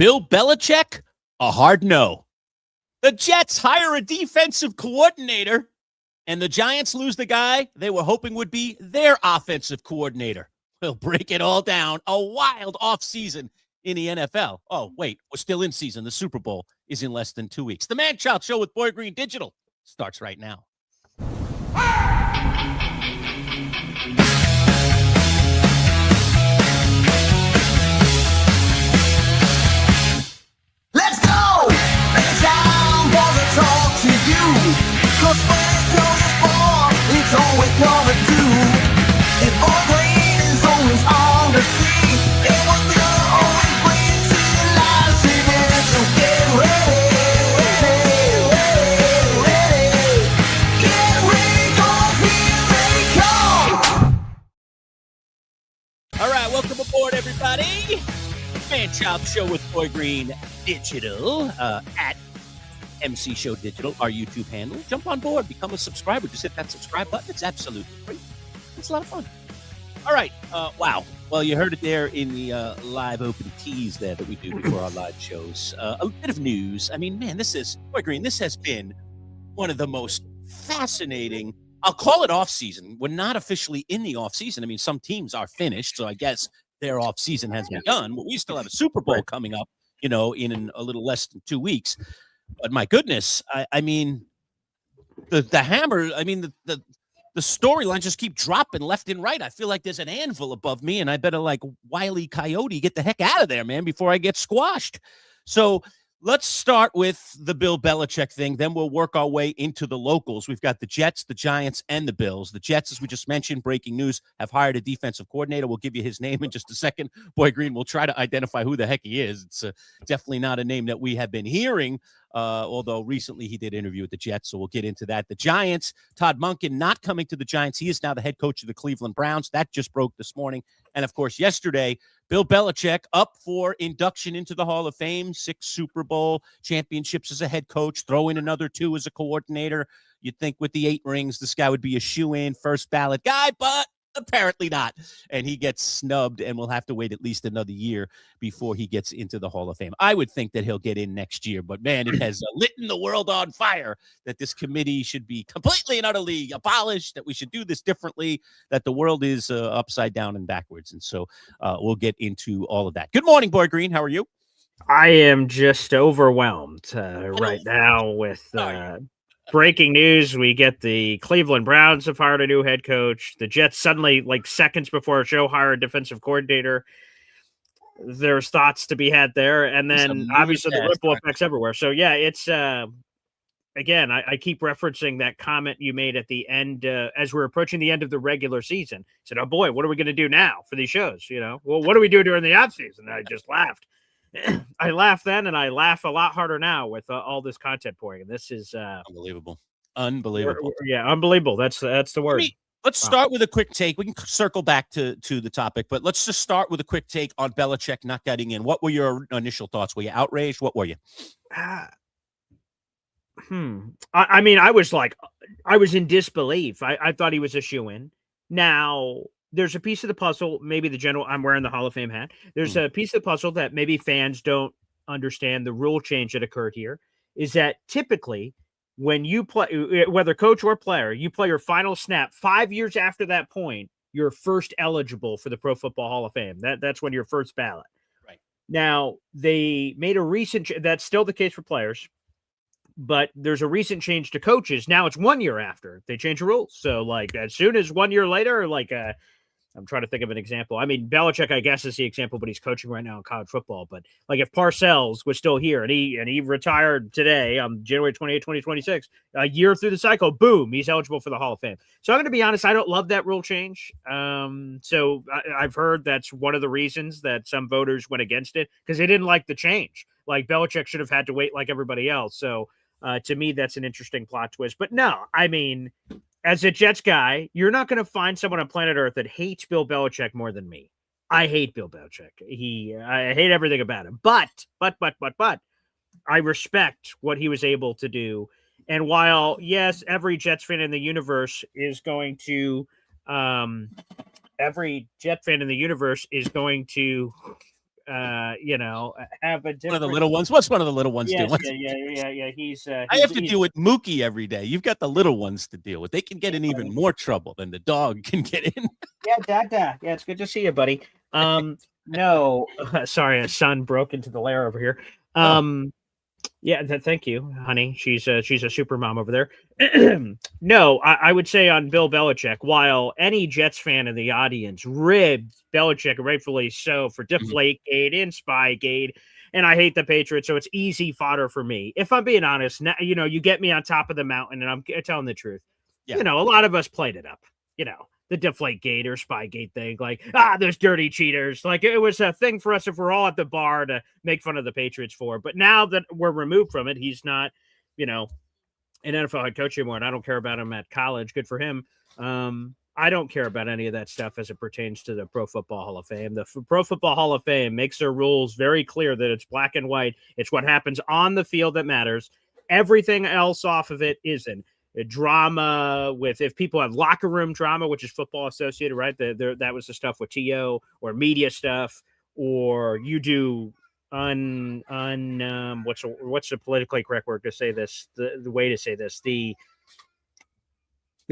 Bill Belichick, a hard no. The Jets hire a defensive coordinator, and the Giants lose the guy they were hoping would be their offensive coordinator. We'll break it all down. A wild offseason in the NFL. Oh, wait, we're still in season. The Super Bowl is in less than 2 weeks. The Manchild Show with Boy Green Digital starts right now. Let's go! It's time for the talk to you. 'Cause when it comes to sport, it's always coming through. And Boy Green is always on the scene. And what they'll always bring to the live segment. So get ready, ready. Get ready, 'cause here they come. All right, welcome aboard, everybody. Manchild Show with Boy Green Digital at MC Show Digital, our YouTube handle. Jump on board, become a subscriber. Just hit that subscribe button. It's absolutely free. It's a lot of fun. All right. Wow. Well, you heard it there in the live open tease there that we do before our live shows. A bit of news. I mean, man, Boy Green, this has been one of the most fascinating, I'll call it off season. We're not officially in the off season. I mean, some teams are finished, so I guess their off season has begun. But we still have a Super Bowl coming up, in a little less than 2 weeks. But my goodness, I mean, the hammer. I mean, the storylines just keep dropping left and right. I feel like there's an anvil above me, and I better, like Wile E. Coyote, get the heck out of there, man, before I get squashed. So let's start with the Bill Belichick thing. Then we'll work our way into the locals. We've got the Jets, the Giants, and the Bills. The Jets, as we just mentioned, breaking news, have hired a defensive coordinator. We'll give you his name in just a second. Boy Green will try to identify who the heck he is. It's definitely not a name that we have been hearing, although recently he did interview with the Jets, so we'll get into that. The Giants, Todd Monken not coming to the Giants. He is now the head coach of the Cleveland Browns. That just broke this morning. And, of course, yesterday, Bill Belichick up for induction into the Hall of Fame, 6 Super Bowl championships as a head coach, throw in another 2 as a coordinator. You'd think with the 8 rings, this guy would be a shoe-in, first ballot guy, but apparently not. And he gets snubbed, and we'll have to wait at least another year before he gets into the Hall of Fame. I would think that he'll get in next year, but, man, it has lit the world on fire that this committee should be completely and utterly abolished, that we should do this differently, that the world is upside down and backwards. And so we'll get into all of that. Good morning, Boy Green. How are you? I am just overwhelmed right now with breaking news. We get the Cleveland Browns have hired a new head coach. The Jets suddenly, like seconds before our show, hire a defensive coordinator. There's thoughts to be had there. And then obviously the ripple effects everywhere. So yeah, it's again, I keep referencing that comment you made at the end as we're approaching the end of the regular season. I said, oh boy, what are we going to do now for these shows? Well, what do we do during the off season? I just laughed. I laughed then, and I laugh a lot harder now with all this content pouring. And this is Unbelievable. Yeah, unbelievable. That's the word. Let's start with a quick take. We can circle back to the topic, but let's just start with a quick take on Belichick not getting in. What were your initial thoughts? Were you outraged? What were you? I mean, I was in disbelief. I thought he was a shoo-in. Now, there's a piece of the puzzle, maybe I'm wearing the Hall of Fame hat. There's a piece of the puzzle that maybe fans don't understand. The rule change that occurred here is that typically when you play, whether coach or player, you play your final snap 5 years after that point, you're first eligible for the Pro Football Hall of Fame. That's when you're first ballot. Right. Now, they made a recent, that's still the case for players, but there's a recent change to coaches. Now it's 1 year after they change the rules. So like as soon as 1 year later, I'm trying to think of an example. I mean, Belichick, I guess, is the example, but he's coaching right now in college football. But like if Parcells was still here and he retired today on January 28, 2026, a year through the cycle, boom, he's eligible for the Hall of Fame. So I'm going to be honest, I don't love that rule change. So I've heard that's one of the reasons that some voters went against it because they didn't like the change. Like Belichick should have had to wait like everybody else. So to me, that's an interesting plot twist. But no, I mean, as a Jets guy, you're not going to find someone on planet Earth that hates Bill Belichick more than me. I hate Bill Belichick. I hate everything about him. But I respect what he was able to do. And while, yes, every Jets fan in the universe is going to have a One of the different. little ones. What's one of the little ones Yes, doing? yeah. He's. I have to deal with Mookie every day. You've got the little ones to deal with. They can get in even more trouble than the dog can get in. Yeah, Dada. Yeah, it's good to see you, buddy. No, sorry, a son broke into the lair over here. Yeah, thank you, honey. She's a super mom over there. No, I would say on Bill Belichick, while any Jets fan in the audience ribbed Belichick, rightfully so, for Deflategate and Spygate, and I hate the Patriots, so it's easy fodder for me. If I'm being honest, now, you get me on top of the mountain, and I'm telling the truth. Yeah. A lot of us played it up. The Deflategate or Spygate thing, like, those dirty cheaters. Like, it was a thing for us if we're all at the bar to make fun of the Patriots for. But now that we're removed from it, he's not, an NFL head coach anymore, and I don't care about him at college. Good for him. I don't care about any of that stuff as it pertains to the Pro Football Hall of Fame. The Pro Football Hall of Fame makes their rules very clear that it's black and white. It's what happens on the field that matters. Everything else off of it isn't. Drama with, if people have locker room drama, which is football associated, right? That was the stuff with TO or media stuff, or you do what's the politically correct word to say this? The way to say this, the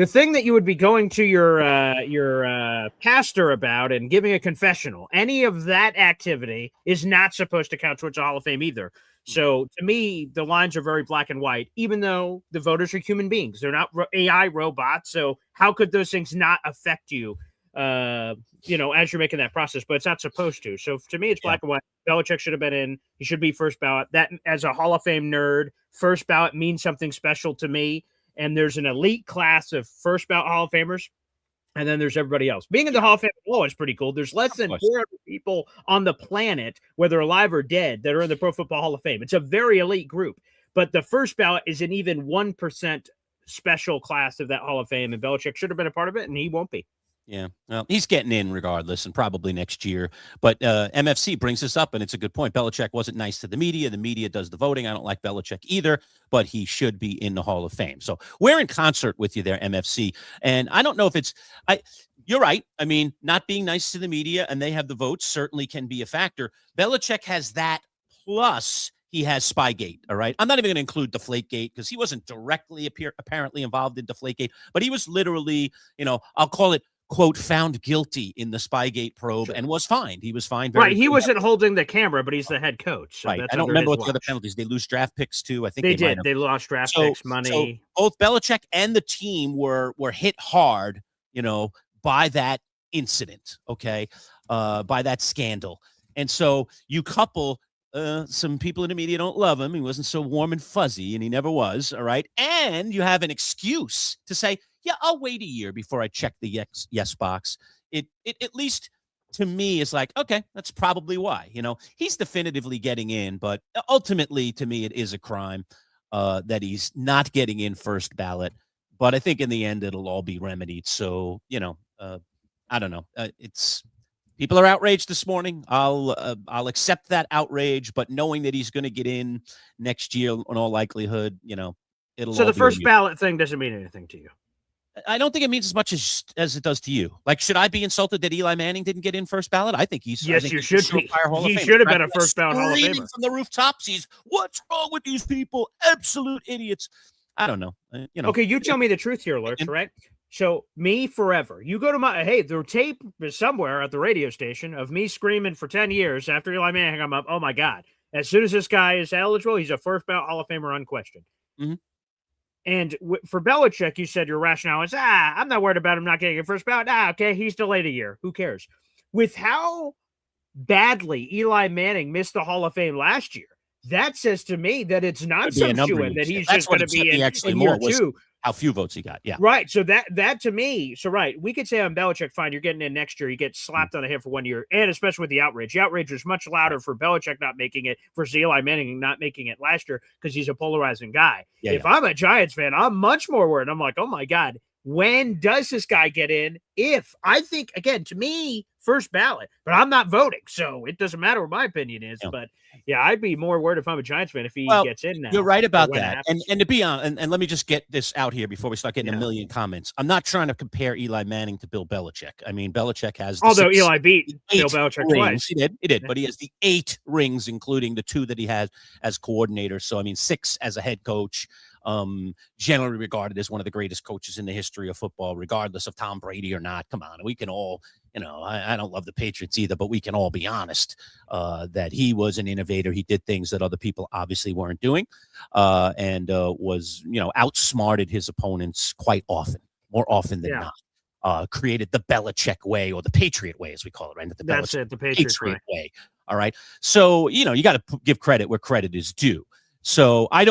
thing that you would be going to your pastor about and giving a confessional, any of that activity is not supposed to count towards the Hall of Fame either. So to me, the lines are very black and white, even though the voters are human beings. They're not AI robots. So how could those things not affect you, as you're making that process? But it's not supposed to. So to me, it's black and white. Belichick should have been in. He should be first ballot. That, as a Hall of Fame nerd, first ballot means something special to me. And there's an elite class of first ballot Hall of Famers. And then there's everybody else. Being in the Hall of Fame is pretty cool. There's less than 400 people on the planet, whether alive or dead, that are in the Pro Football Hall of Fame. It's a very elite group. But the first ballot is an even 1% special class of that Hall of Fame. And Belichick should have been a part of it, and he won't be. Yeah, well, he's getting in regardless, and probably next year. But MFC brings this up, and it's a good point. Belichick wasn't nice to the media. The media does the voting. I don't like Belichick either, but he should be in the Hall of Fame. So we're in concert with you there, MFC. And I don't know if it's you're right. I mean, not being nice to the media, and they have the votes, certainly can be a factor. Belichick has that, plus he has Spygate, all right? I'm not even going to include Deflategate because he wasn't directly apparently involved in Deflategate, but he was literally, I'll call it, quote, found guilty in the Spygate probe and was fined. He was fined. Right. He wasn't holding the camera, but he's the head coach. So right. I don't remember what the other penalties. They lose draft picks too. I think they did. They lost draft picks, money. So both Belichick and the team were hit hard, by that incident. Okay. By that scandal. And so you couple some people in the media don't love him. He wasn't so warm and fuzzy, and he never was. All right. And you have an excuse to say, yeah, I'll wait a year before I check the yes box. It at least to me is like, okay, that's probably why. He's definitively getting in, but ultimately to me it is a crime that he's not getting in first ballot. But I think in the end it'll all be remedied. So, I don't know. It's people are outraged this morning. I'll accept that outrage, but knowing that he's going to get in next year in all likelihood, it'll. So the first ballot thing doesn't mean anything to you. I don't think it means as much as it does to you. Like, should I be insulted that Eli Manning didn't get in first ballot? I think he's. Yes, you should be. He should have been a first ballot Hall of Famer. From the rooftops, what's wrong with these people? Absolute idiots. I don't know. Okay, you tell me the truth here, Lurch, right? So me forever. You go to the tape is somewhere at the radio station of me screaming for 10 years after Eli Manning. I'm up. Oh my God. As soon as this guy is eligible, he's a first ballot Hall of Famer unquestioned. Mm-hmm. And for Belichick, you said your rationale is, I'm not worried about him not getting a first ballot. Okay, he's delayed a year. Who cares? With how badly Eli Manning missed the Hall of Fame last year, that says to me that it's not some shoo-in, that he's just going to be in year two. How few votes he got. Yeah. Right. So that to me, right. We could say on Belichick, fine, you're getting in next year. You get slapped on the head for 1 year. And especially with the outrage. The outrage was much louder for Belichick not making it versus Eli Manning not making it last year because he's a polarizing guy. If I'm a Giants fan, I'm much more worried. I'm like, oh my God, when does this guy get in? If I think, again, to me, first ballot, but I'm not voting, so it doesn't matter what my opinion is. Yeah. But yeah, I'd be more worried if I'm a Giants fan if he Well, gets in now. you're right or about when it that. happens. And to be honest, and let me just get this out here before we start getting a million comments. I'm not trying to compare Eli Manning to Bill Belichick. I mean, Belichick has the Although Eli beat Bill 8 Belichick rings. twice. He did, but he has the 8 rings, including the 2 that he had as coordinator. So, I mean, 6 as a head coach. Generally regarded as one of the greatest coaches in the history of football, regardless of Tom Brady or not. Come on, we can all, I don't love the Patriots either, but we can all be honest that he was an innovator. He did things that other people obviously weren't doing, and was, outsmarted his opponents quite often, more often than not. Created the Belichick way, or the Patriot way, as we call it, right? That's it, the Patriot way. All right. So, you got to give credit where credit is due. So I'm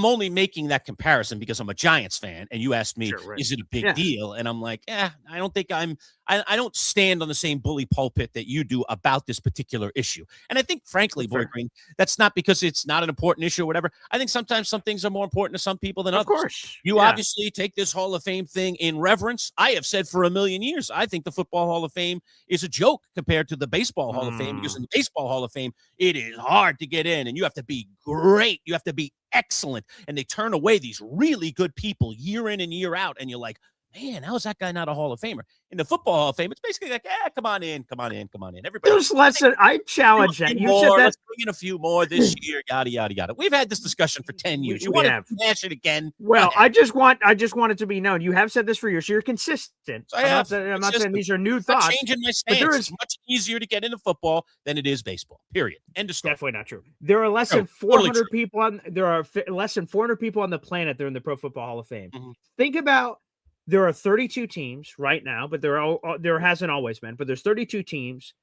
only making that comparison because I'm a Giants fan, and you asked me, is it a big deal? And I'm like, I don't think I don't stand on the same bully pulpit that you do about this particular issue. And I think, frankly, Boy Green, that's not because it's not an important issue or whatever. I think sometimes some things are more important to some people than others. Of course. You obviously take this Hall of Fame thing in reverence. I have said for a million years, I think the Football Hall of Fame is a joke compared to the Baseball Hall of Fame, because in the Baseball Hall of Fame, it is hard to get in, and you have to be great. You have to be excellent. And they turn away these really good people year in and year out. And you're like, man, how is that guy not a Hall of Famer? In the Football Hall of Fame, it's basically like, come on in. Everybody. There's less than, I challenge that. You said that. Let's bring in a few more this year, yada, yada, yada. We've had this discussion for 10 years. You want to smash it again? Well, I just want it to be known. You have said this for years. So you're consistent. So I'm not saying these are new thoughts. I'm changing my stance. It's much easier to get into football than it is baseball. Period. End of story. Definitely not true. There are less than 400 people on. There are less than 400 people on the planet that are in the Pro Football Hall of Fame. Think about. There are 32 teams right now, but there hasn't always been. But there's 32 teams,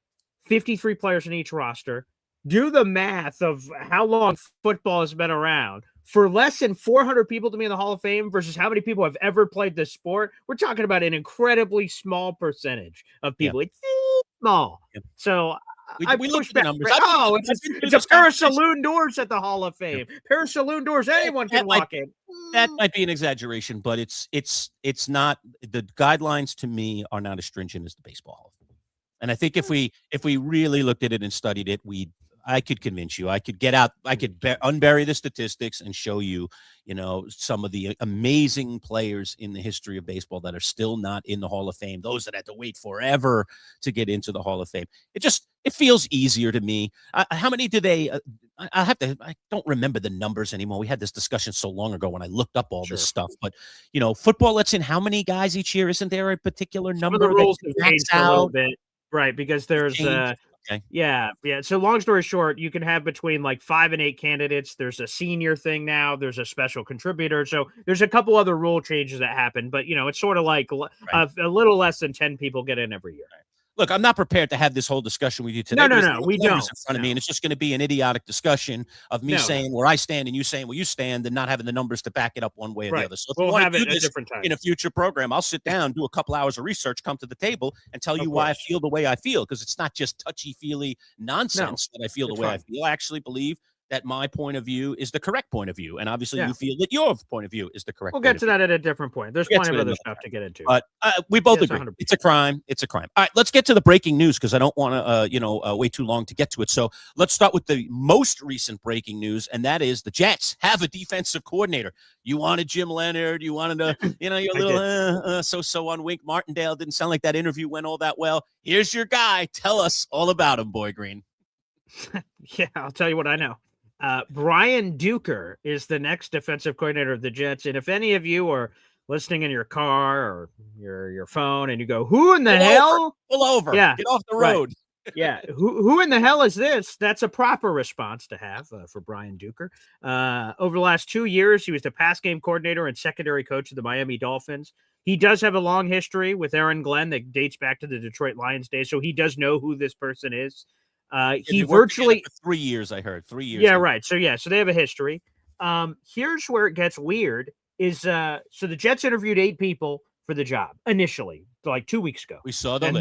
53 players in each roster. Do the math of how long football has been around. For less than 400 people to be in the Hall of Fame versus how many people have ever played this sport, we're talking about an incredibly small percentage of people. It's small. So we look at the numbers. It's a pair of saloon doors at the Hall of Fame. Pair of saloon doors, anyone can walk in. That might be an exaggeration, but it's not. The guidelines to me are not as stringent as the Baseball Hall of Fame. And I think if we really looked at it and studied it, I could convince you. I could unbury the statistics and show you, some of the amazing players in the history of baseball that are still not in the Hall of Fame, those that had to wait forever to get into the Hall of Fame. It feels easier to me. How many do they I don't remember the numbers anymore. We had this discussion so long ago when I looked up all this stuff, but football lets in how many guys each year? Isn't there a particular number? Some of the rules have changed a little bit. Right, because there's Yeah. So long story short, you can have between like 5 and 8 candidates. There's a senior thing now. There's a special contributor. So there's a couple other rule changes that happen, but it's sort of like a little less than 10 people get in every year. Look, I'm not prepared to have this whole discussion with you today. No, we don't. In front of me, and it's just going to be an idiotic discussion of me saying where I stand and you saying where you stand, and not having the numbers to back it up one way or the other. So if we'll you want have to it do at a this different time in a future program, I'll sit down, do a couple hours of research, come to the table, and tell you why I feel the way I feel, because it's not just touchy-feely nonsense that I feel the way I feel. I actually believe that my point of view is the correct point of view, and obviously you feel that your point of view is the correct. We'll get to that at a different point. There's plenty of other stuff to get into. But we both agree 100%. It's a crime. It's a crime. All right, let's get to the breaking news because I don't want to, wait too long to get to it. So let's start with the most recent breaking news, and that is the Jets have a defensive coordinator. You wanted Jim Leonard. You wanted to, your little so on Wink Martindale. Didn't sound like that interview went all that well. Here's your guy. Tell us all about him, Boy Green. Yeah, I'll tell you what I know. Brian Duker is the next defensive coordinator of the Jets. And if any of you are listening in your car or your phone and you go, who in the hell? Pull over. Yeah. Get off the road. Right. Yeah. Who in the hell is this? That's a proper response to have for Brian Duker. Over the last 2 years, he was the pass game coordinator and secondary coach of the Miami Dolphins. He does have a long history with Aaron Glenn that dates back to the Detroit Lions days. So he does know who this person is. He virtually for 3 years, I heard 3 years. Yeah, right. So they have a history. Here's where it gets weird is, so the Jets interviewed 8 people for the job initially, like 2 weeks ago. We saw the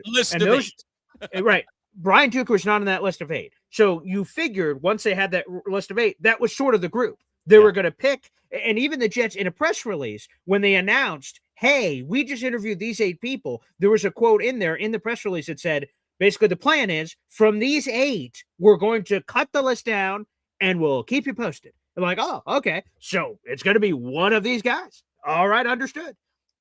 list. Of 8. Right. Brian Duker was not on that list of 8. So you figured once they had that list of 8, that was sort of the group they were going to pick. And even the Jets in a press release, when they announced, hey, we just interviewed these 8 people. There was a quote in there in the press release that said, basically, the plan is from these 8, we're going to cut the list down and we'll keep you posted. I'm like, oh, okay. So it's going to be one of these guys. All right, understood.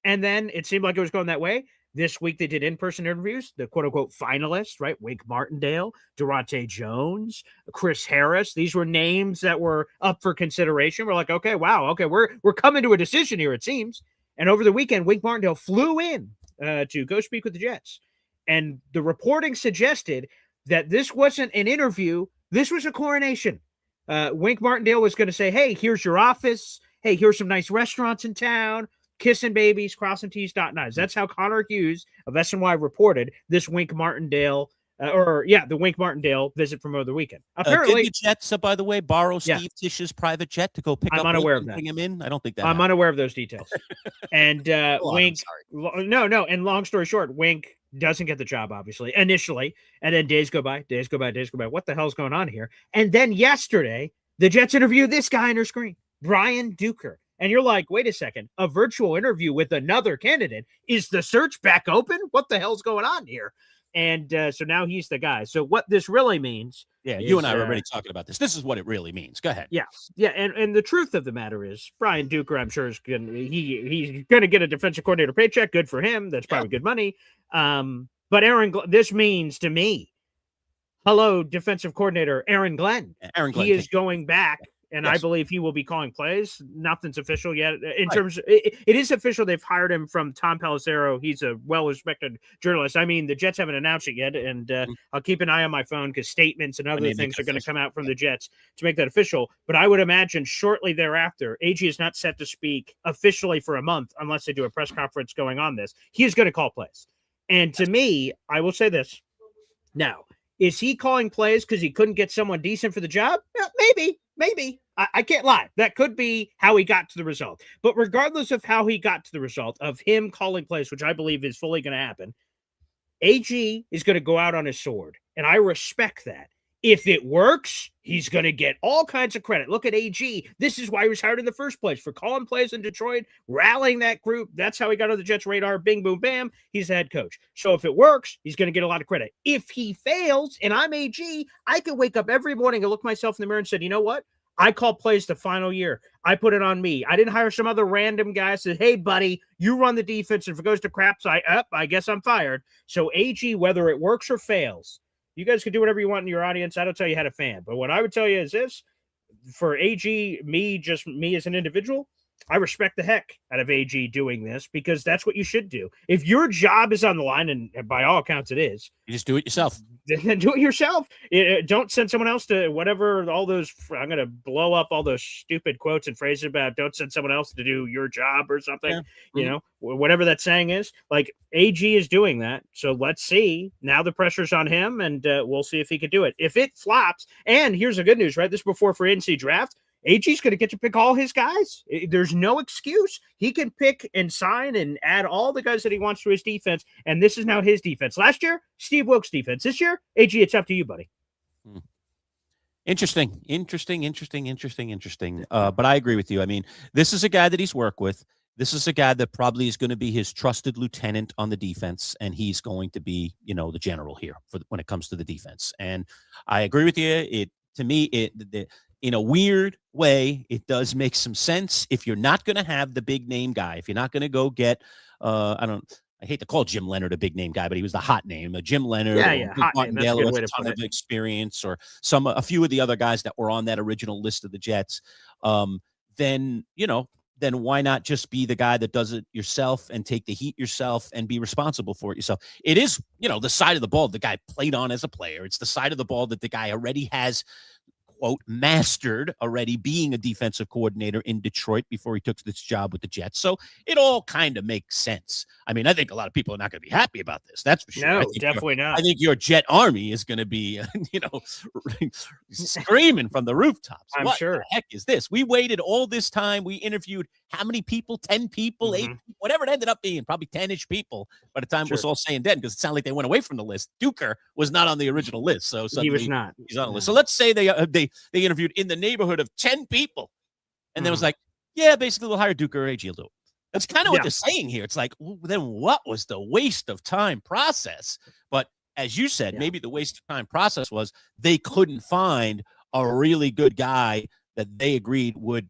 And then it seemed like it was going that way. This week they did in-person interviews. The quote-unquote finalists, right? Wink Martindale, Durante Jones, Chris Harris. These were names that were up for consideration. We're like, okay, wow, okay, we're coming to a decision here, it seems. And over the weekend, Wink Martindale flew in to go speak with the Jets. And the reporting suggested that this wasn't an interview. This was a coronation. Wink Martindale was going to say, hey, here's your office. Hey, here's some nice restaurants in town. Kissing babies, crossing T's, dotting I's. That's how Connor Hughes of SNY reported this Wink Martindale, the Wink Martindale visit from over the weekend. Apparently, did the Jets, by the way, borrow Steve Tish's private jet to go pick up? I'm unaware of that. Bring him in. I don't think that. I'm unaware of those details. And Wink, no. And long story short, Wink doesn't get the job, obviously, initially, and then days go by. What the hell's going on here? And then yesterday, the Jets interviewed this guy on their screen, Brian Duker. And you're like, wait a second, a virtual interview with another candidate. Is the search back open? What the hell's going on here? And so now he's the guy. So what this really means. Yeah, you and I are already talking about this. This is what it really means. Go ahead. Yeah. And the truth of the matter is Brian Duker, I'm sure, is he's going to get a defensive coordinator paycheck. Good for him. That's probably good money. But this means to me, hello, defensive coordinator Aaron Glenn. He is going back. And yes. I believe he will be calling plays. Nothing's official yet. In terms, it is official. They've hired him from Tom Pelissero. He's a well-respected journalist. I mean, the Jets haven't announced it yet, and I'll keep an eye on my phone because statements and other things are going to come out from the Jets to make that official. But I would imagine shortly thereafter, AG is not set to speak officially for a month unless they do a press conference going on this. He is going to call plays. And to me, I will say this. Now, is he calling plays because he couldn't get someone decent for the job? Yeah, maybe. I can't lie. That could be how he got to the result. But regardless of how he got to the result of him calling plays, which I believe is fully going to happen, AG is going to go out on his sword. And I respect that. If it works, he's going to get all kinds of credit. Look at AG. This is why he was hired in the first place, for calling plays in Detroit, rallying that group. That's how he got on the Jets' radar. Bing, boom, bam. He's the head coach. So if it works, he's going to get a lot of credit. If he fails, and I'm AG, I could wake up every morning and look myself in the mirror and say, you know what? I call plays the final year. I put it on me. I didn't hire some other random guy that said, hey, buddy, you run the defense. If it goes to crap, I guess I'm fired. So AG, whether it works or fails, you guys can do whatever you want in your audience. I don't tell you how to fan. But what I would tell you is this. For AG, me as an individual, I respect the heck out of AG doing this because that's what you should do. If your job is on the line, and by all accounts it is, you just do it yourself. Then do it yourself. Don't send someone else to whatever, all those, I'm going to blow up all those stupid quotes and phrases about don't send someone else to do your job or something, you know, whatever that saying is. Like AG is doing that. So let's see. Now the pressure's on him and we'll see if he could do it. If it flops, and here's the good news, right? This is before free agency draft. AG's going to get to pick all his guys. There's no excuse. He can pick and sign and add all the guys that he wants to his defense, and this is now his defense. Last year, Steve Wilkes' defense. This year, AG, it's up to you, buddy. Interesting. But I agree with you. I mean, this is a guy that he's worked with. This is a guy that probably is going to be his trusted lieutenant on the defense, and he's going to be, the general here when it comes to the defense. And I agree with you. To me, in a weird way, it does make some sense. If you're not going to have the big name guy, if you're not going to go get, I hate to call Jim Leonard a big name guy, but he was the hot name. Jim Leonard, hot name. That's a good way to put it. Of experience, or a few of the other guys that were on that original list of the Jets. Then why not just be the guy that does it yourself and take the heat yourself and be responsible for it yourself? It is, the side of the ball the guy played on as a player. It's the side of the ball that the guy already has, quote, mastered already, being a defensive coordinator in Detroit before he took this job with the Jets. So it all kind of makes sense. I mean, I think a lot of people are not going to be happy about this. That's for sure. No, definitely not. I think your Jet army is going to be, screaming from the rooftops. I'm what sure. the heck is this? We waited all this time. We interviewed how many people? 10 people, 8 people, whatever it ended up being, probably 10-ish people by the time it was all saying dead, because it sounded like they went away from the list. Duker was not on the original list. So he was not. He's on the list. So let's say they interviewed in the neighborhood of 10 people. And then it was like, yeah, basically we'll hire Duker or AG. That's kind of what they're saying here. It's like, well, then what was the waste of time process? But as you said, maybe the waste of time process was they couldn't find a really good guy that they agreed would,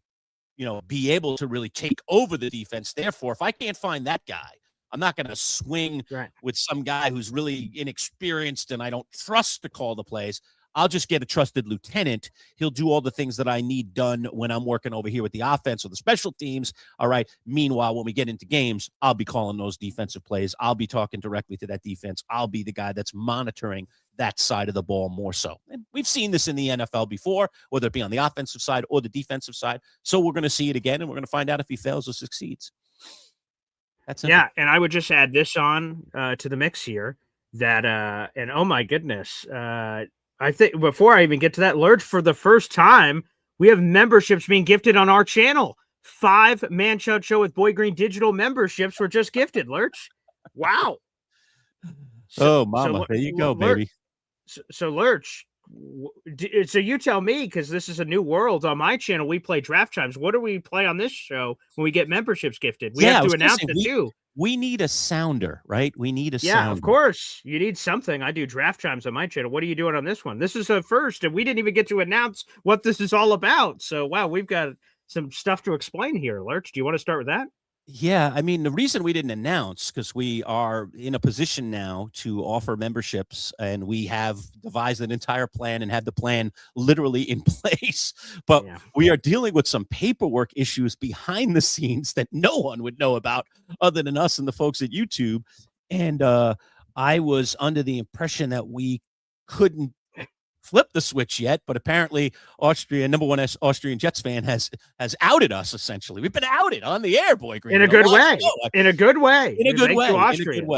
be able to really take over the defense. Therefore, if I can't find that guy, I'm not going to swing with some guy who's really inexperienced and I don't trust to call the plays. I'll just get a trusted lieutenant. He'll do all the things that I need done when I'm working over here with the offense or the special teams. All right. Meanwhile, when we get into games, I'll be calling those defensive plays. I'll be talking directly to that defense. I'll be the guy that's monitoring that side of the ball more so. And we've seen this in the NFL before, whether it be on the offensive side or the defensive side. So we're going to see it again, and we're going to find out if he fails or succeeds. That's simple. Yeah, and I would just add this on to the mix here that, and oh my goodness, I think before I even get to that, Lurch, for the first time, we have memberships being gifted on our channel. 5 Manchild Show with Boy Green digital memberships were just gifted, Lurch. Wow. Mama, there you go, baby. So Lurch, so you tell me, because this is a new world on my channel. We play draft times. What do we play on this show when we get memberships gifted? We have to announce it too. We need a sounder, right? We need a sounder. Yeah, of course. You need something. I do draft times on my channel. What are you doing on this one? This is a first, and we didn't even get to announce what this is all about. So, wow, we've got some stuff to explain here. Lurch, do you want to start with that? Yeah, I mean, the reason we didn't announce, because we are in a position now to offer memberships, and we have devised an entire plan and had the plan literally in place. But we are dealing with some paperwork issues behind the scenes that no one would know about other than us and the folks at YouTube. And I was under the impression that we couldn't flip the switch yet, but apparently number one Austrian Jets fan has outed us. Essentially, we've been outed on the air, Boy Green, in a good way. In a good way.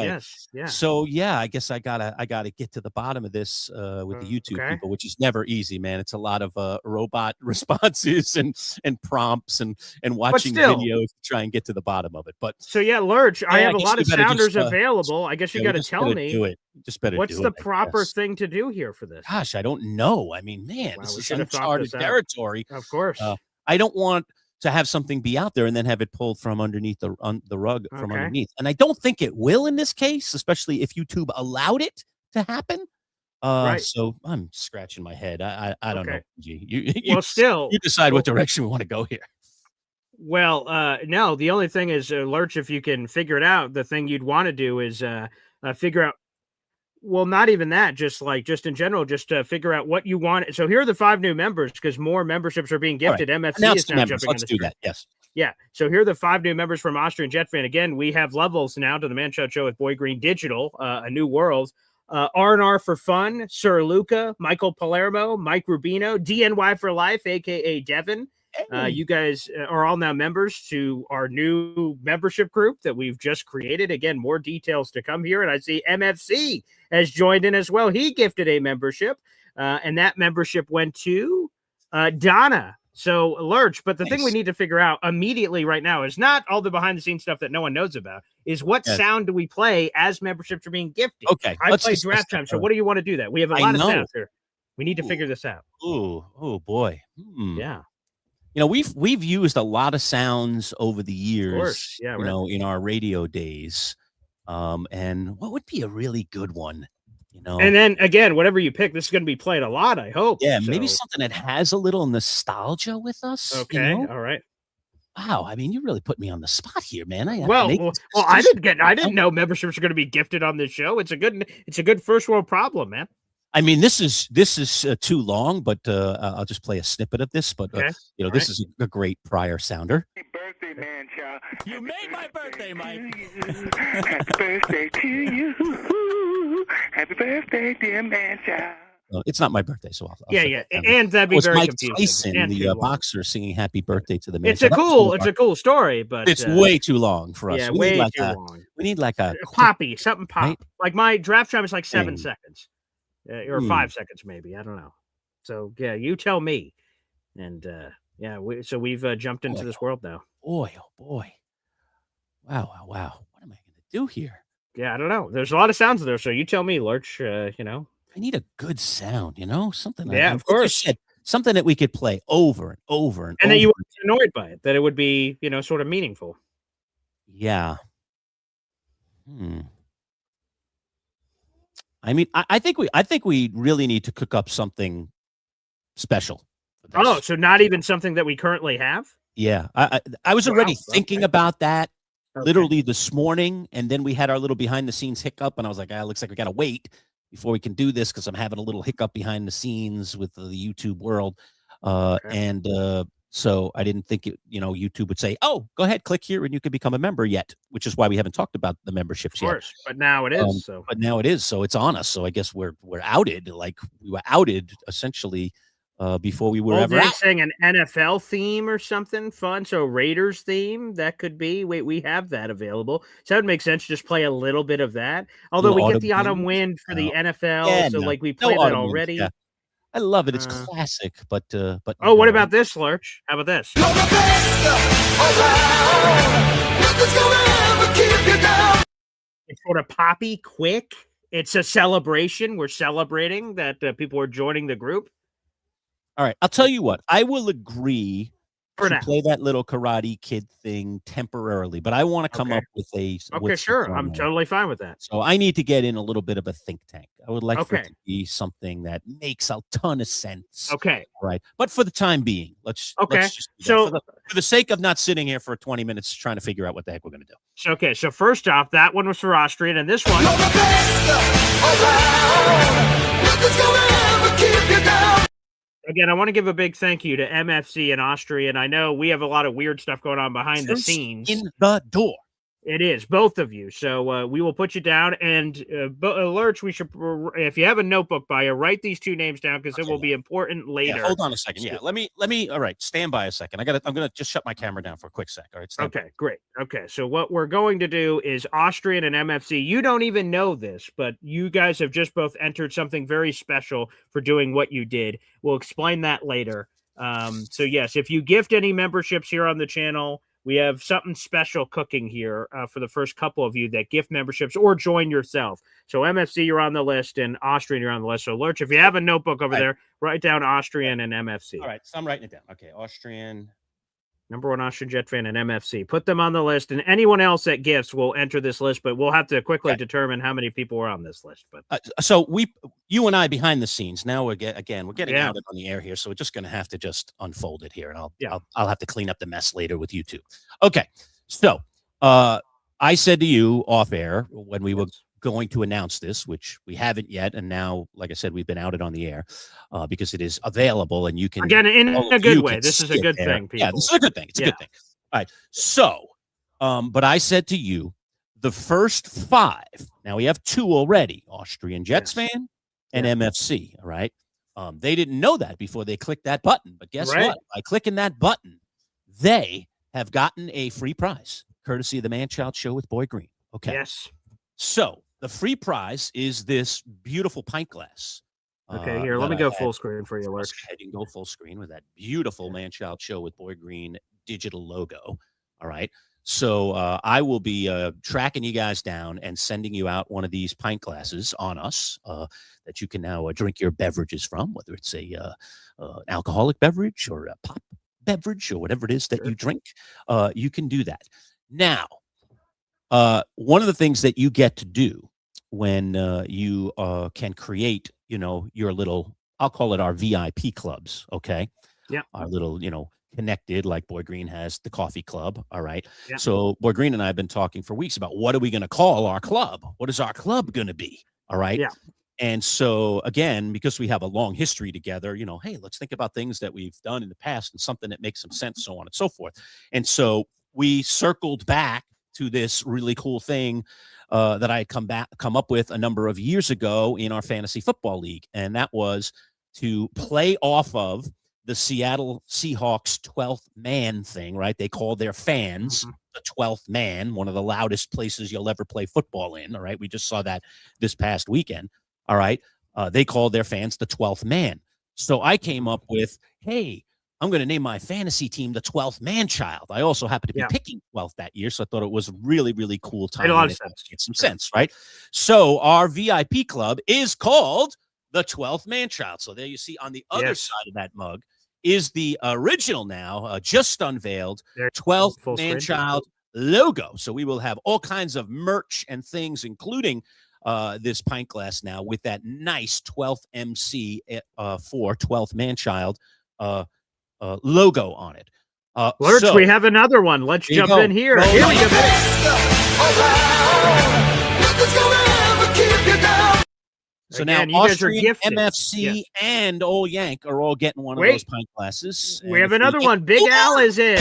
Yes. Yeah. So I guess I gotta get to the bottom of this with the YouTube people, which is never easy, man. It's a lot of robot responses and prompts and watching videos to try and get to the bottom of it. But Lurch, I have a lot of sounders available. I guess you got to tell me. Do it. Just better. What's the proper thing to do here for this? Gosh, I don't know. I mean, man, this is uncharted territory. Of course. I don't want to have something be out there and then have it pulled from underneath the rug from underneath. And I don't think it will in this case, especially if YouTube allowed it to happen. So I'm scratching my head. I don't know. You decide what direction we want to go here. Well, no, the only thing is, Lurch, if you can figure it out, the thing you'd want to do is figure out. Well, not even that, just in general, just to figure out what you want. So here are the 5 new members, because more memberships are being gifted. MFC is now jumping on the screen. Yes. Yeah. So here are the 5 new members from Austrian Jet Fan. Again, we have levels now to the Manchild Show with Boy Green Digital, a new world. R&R for Fun, Sir Luca, Michael Palermo, Mike Rubino, DNY for Life, a.k.a. Devin. You guys are all now members to our new membership group that we've just created. Again, more details to come here. And I see MFC has joined in as well. He gifted a membership, and that membership went to Donna. So, Lurch, but the thing we need to figure out immediately right now is not all the behind-the-scenes stuff that no one knows about, is what sound do we play as memberships are being gifted? Okay. I play draft time, so what do you want to do that? We have a lot of sounds here. We need to figure this out. Oh, boy. Yeah. We've used a lot of sounds over the years, of course. Yeah, in our radio days. And what would be a really good one? And then again, whatever you pick, this is going to be played a lot, I hope. Yeah, maybe something that has a little nostalgia with us. Okay, all right. Wow, I mean, you really put me on the spot here, man. I didn't know memberships are going to be gifted on this show. It's a good first world problem, man. I mean, this is too long, but I'll just play a snippet of this. But this is a great prior sounder. Happy birthday, Manchild. You made my birthday, Mike. Happy birthday to you. Happy birthday, dear Manchild. It's not my birthday, so I'll and that'd be very Mike confusing. Tyson, the boxer, singing "Happy Birthday" to the man. It's a cool story, but it's way too long for us. Yeah, way too long. We need like a poppy, something pop. Right? Like my draft time is like 7 seconds. Or 5 seconds, maybe. I don't know. So, you tell me. And, we've jumped into this world now. Boy, oh, boy. Wow. What am I going to do here? Yeah, I don't know. There's a lot of sounds there, so you tell me, Lurch, I need a good sound, something. Yeah, of course. Something that we could play over and over and over. And that you would be annoyed by it, that it would be, sort of meaningful. Yeah. I mean, I think we really need to cook up something special for Oh, this. so not even something that we currently have? Yeah, I was already Wow, thinking okay. about that Okay. literally this morning, and then we had our little behind the scenes hiccup, and I was like, looks like we got to wait before we can do this because I'm having a little hiccup behind the scenes with the YouTube world, Okay. and so I didn't think YouTube would say, "Oh, go ahead, click here, and you can become a member yet," which is why we haven't talked about the Of memberships yet. course, but now it is, so. But now it is, so it's on us. So I guess we're outed. Like we were outed essentially before we were Old ever Jake out. saying an NFL theme or something fun. So Raiders theme, that could be. Wait, we have that available. So that would make sense. Just play a little bit of that. Although Little we get autumn the autumn wind. wind for the NFL, Yeah, so no, like we no play that autumn winds. already. Yeah, I love it. It's Uh, classic, but oh, what no. about this, Lurch? How about this? You're the best around. Nothing's gonna ever keep you down. It's sort of poppy, quick. It's a celebration. We're celebrating that people are joining the group. All right, I'll tell you what. I will agree For to now. play that little Karate Kid thing temporarily, but I want to come Okay. up with Okay, sure. I'm totally fine with that. So I need to get in a little bit of a think tank. I would like for it Okay. to be something that makes a ton of sense. Okay. Right. But for the time being, let's Okay. just do that. So For the sake of not sitting here for 20 minutes trying to figure out what the heck we're going to do. okay, so first off, that one was for Austrian, and this one. You're the best around. Nothing's gonna ever keep you down. Again, I want to give a big thank you to MFC and Austrian. I know we have a lot of weird stuff going on behind the First scenes. in the door. It is both of you. So we will put you down. And Lurch, we should, if you have a notebook by you, write these two names down because it will be important later. Yeah, hold on a second. Yeah, let me. All right, stand by a second. I'm gonna just shut my camera down for a quick sec. All right. Okay, great. Okay, so what we're going to do is Austrian and MFC. You don't even know this, but you guys have just both entered something very special for doing what you did. We'll explain that later. So yes, if you gift any memberships here on the channel, we have something special cooking here for the first couple of you that gift memberships or join yourself. So MFC, you're on the list, and Austrian, you're on the list. So Lurch, if you have a notebook over there, write down Austrian and MFC. All right, so I'm writing it down. Okay, Austrian. Number one Austrian Jet fan and MFC. Put them on the list, and anyone else that gifts will enter this list, but we'll have to quickly determine how many people are on this list. But so you and I behind the scenes. Now we're getting Yeah. out on the air here, so we're just going to have to just unfold it here, and I'll have to clean up the mess later with you two. Okay, so I said to you off air when we were going to announce this, which we haven't yet, and now, like I said, we've been outed on the air because it is available, and you can again in all a of good you way. can This is a sit good there. thing, people. Yeah, this is a good thing. It's a good thing. All right, so but I said to you, the first 5. Now we have 2 already: Austrian Jets fan and MFC. All right. They didn't know that before they clicked that button, but guess what? By clicking that button, they have gotten a free prize, courtesy of the Manchild Show with Boy Green. Okay. Yes. So the free prize is this beautiful pint glass. Okay, here, let me go full screen for you, Lurch. You can go full screen with that beautiful Manchild Show with Boy Green digital logo. All right. So I will be tracking you guys down and sending you out one of these pint glasses on us that you can now drink your beverages from, whether it's an alcoholic beverage or a pop beverage or whatever it is that you drink. You can do that. Now, one of the things that you get to do when you can create, your little, I'll call it our VIP clubs. Okay. Yeah. Our little, connected, like Boy Green has the coffee club. All right. Yeah. So Boy Green and I have been talking for weeks about what are we going to call our club? What is our club going to be? All right. Yeah. And so again, because we have a long history together, hey, let's think about things that we've done in the past and something that makes some sense, so on and so forth. And so we circled back to this really cool thing that I had come up with a number of years ago in our fantasy football league. And that was to play off of the Seattle Seahawks 12th man thing, right? They call their fans the 12th man, one of the loudest places you'll ever play football in. All right. We just saw that this past weekend. All right. They called their fans the 12th man. So I came up with, hey, I'm going to name my fantasy team the 12th Manchild. I also happen to be picking 12th that year, so I thought it was a really, really cool time. Made a lot of sense. Get some sense, right? So our VIP club is called the 12th Manchild. So there you see on the other side of that mug is the original now, just unveiled, 12th Manchild logo. So we will have all kinds of merch and things, including this pint glass now with that nice 12th MC for 12th Manchild logo on it. Lurch, so, we have another one. Let's here you jump go. in here. Go, Here we Mike. go. So Again, now you guys are Austrian, gifted. MFC, Yes. and Old Yank are all getting one of Wait. those pint glasses. We And have if another get- one. Big Al is in.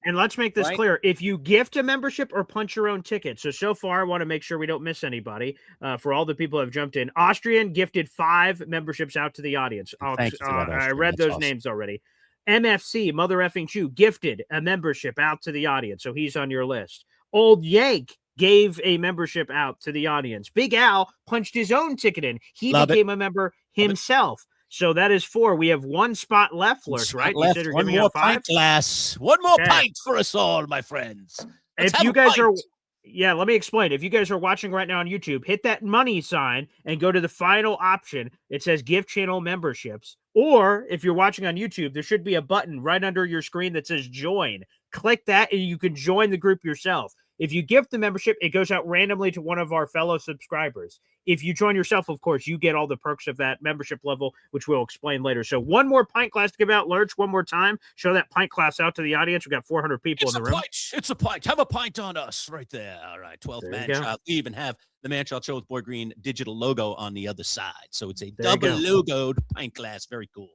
And let's make this Right. clear. If you gift a membership or punch your own ticket. So far, I want to make sure we don't miss anybody. For all the people who have jumped in, Austrian gifted 5 memberships out to the audience. Thank you for that, I Austrian. read That's those awesome. names already. MFC, Mother Effing Chew, gifted a membership out to the audience. So he's on your list. Old Yank gave a membership out to the audience. Big Al punched his own ticket in. He Love it. became a member himself. So that is 4. We have one spot left, One Lurch, spot right? You left. said you're One giving more out 5? pint glass. One more Okay. pint for us all, my friends. Let's If have you a guys are, pint. yeah, let me explain. If you guys are watching right now on YouTube, hit that money sign and go to the final option. It says gift channel memberships. Or if you're watching on YouTube, there should be a button right under your screen that says join. Click that and you can join the group yourself. If you gift the membership, it goes out randomly to one of our fellow subscribers. If you join yourself, of course, you get all the perks of that membership level, which we'll explain later. So one more pint glass to give out, Lurch, one more time. Show that pint glass out to the audience. We've got 400 people It's in a the room. pint. It's a pint. Have a pint on us right there. All right. 12th There you go. Manchild. We even have the Manchild Show with Boy Green digital logo on the other side. So it's a There you double go. logoed pint glass. Very cool.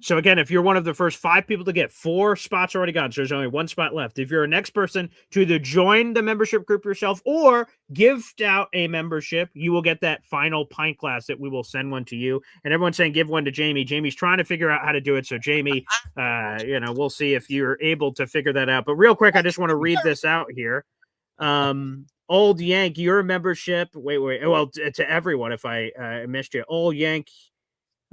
So again, if you're one of the first 5 people to get, 4 spots already gone. So there's only 1 spot left. If you're a next person to either join the membership group yourself or gift out a membership, you will get that final pint glass that we will send one to you. And everyone's saying give one to Jamie. Jamie's trying to figure out how to do it. So Jamie, we'll see if you're able to figure that out. But real quick, I just want to read this out here. Old Yank, your membership. Wait. Well, to everyone, if I missed you, Old Yank.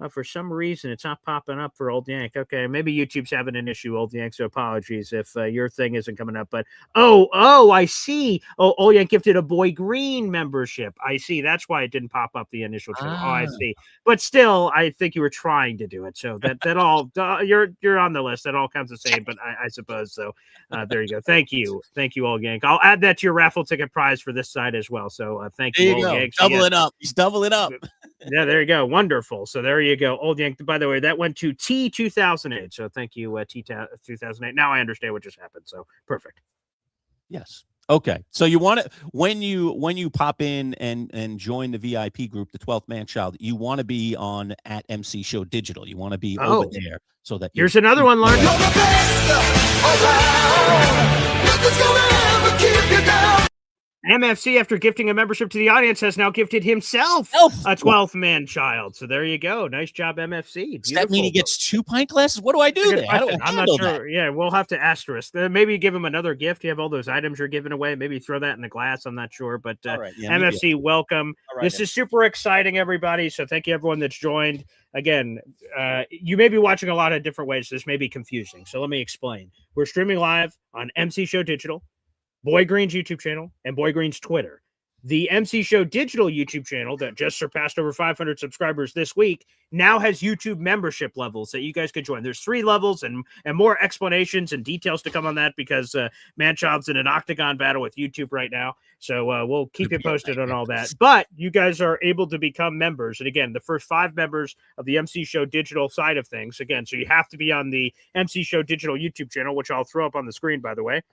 For some reason, it's not popping up for Old Yank. Okay, maybe YouTube's having an issue, Old Yank, so apologies if your thing isn't coming up. But, I see. Oh, Old Yank gifted a Boy Green membership. I see. That's why it didn't pop up the initial channel. Oh, I see. But still, I think you were trying to do it. So that all, you're on the list. That all counts the same, but I suppose so. There you go. Thank you. Thank you, Old Yank. I'll add that to your raffle ticket prize for this side as well. So thank There you, you Old go. Yank. So, Double it up. He's doubling up. Yeah, there you go. Wonderful. So there you go. Old Yank. By the way, that went to T2008. So thank you, T2008. Now I understand what just happened. So perfect. Yes. Okay. So you want to when you pop in and join the VIP group, the 12th Manchild, you want to be on at MC Show Digital. You want to be over there so that Here's another one, Lurch. MFC, after gifting a membership to the audience, has now gifted himself a 12th Manchild. So there you go. Nice job, MFC. Does that mean he gets 2 pint glasses? What do I do Good there? How do I question. I'm not handle sure. that? Yeah, we'll have to asterisk. Maybe give him another gift. You have all those items you're giving away. Maybe throw that in the glass. I'm not sure. But All right, yeah, maybe. MFC, welcome. All right, This is super exciting, everybody. So thank you, everyone that's joined. Again, you may be watching a lot of different ways. This may be confusing. So let me explain. We're streaming live on MC Show Digital, Boy Green's YouTube channel, and Boy Green's Twitter. The MC Show Digital YouTube channel that just surpassed over 500 subscribers this week now has YouTube membership levels that you guys could join. There's 3 levels and more explanations and details to come on that because Manchild's in an octagon battle with YouTube right now. So we'll keep you posted on all that. But you guys are able to become members. And again, the first 5 members of the MC Show Digital side of things. Again, so you have to be on the MC Show Digital YouTube channel, which I'll throw up on the screen, by the way.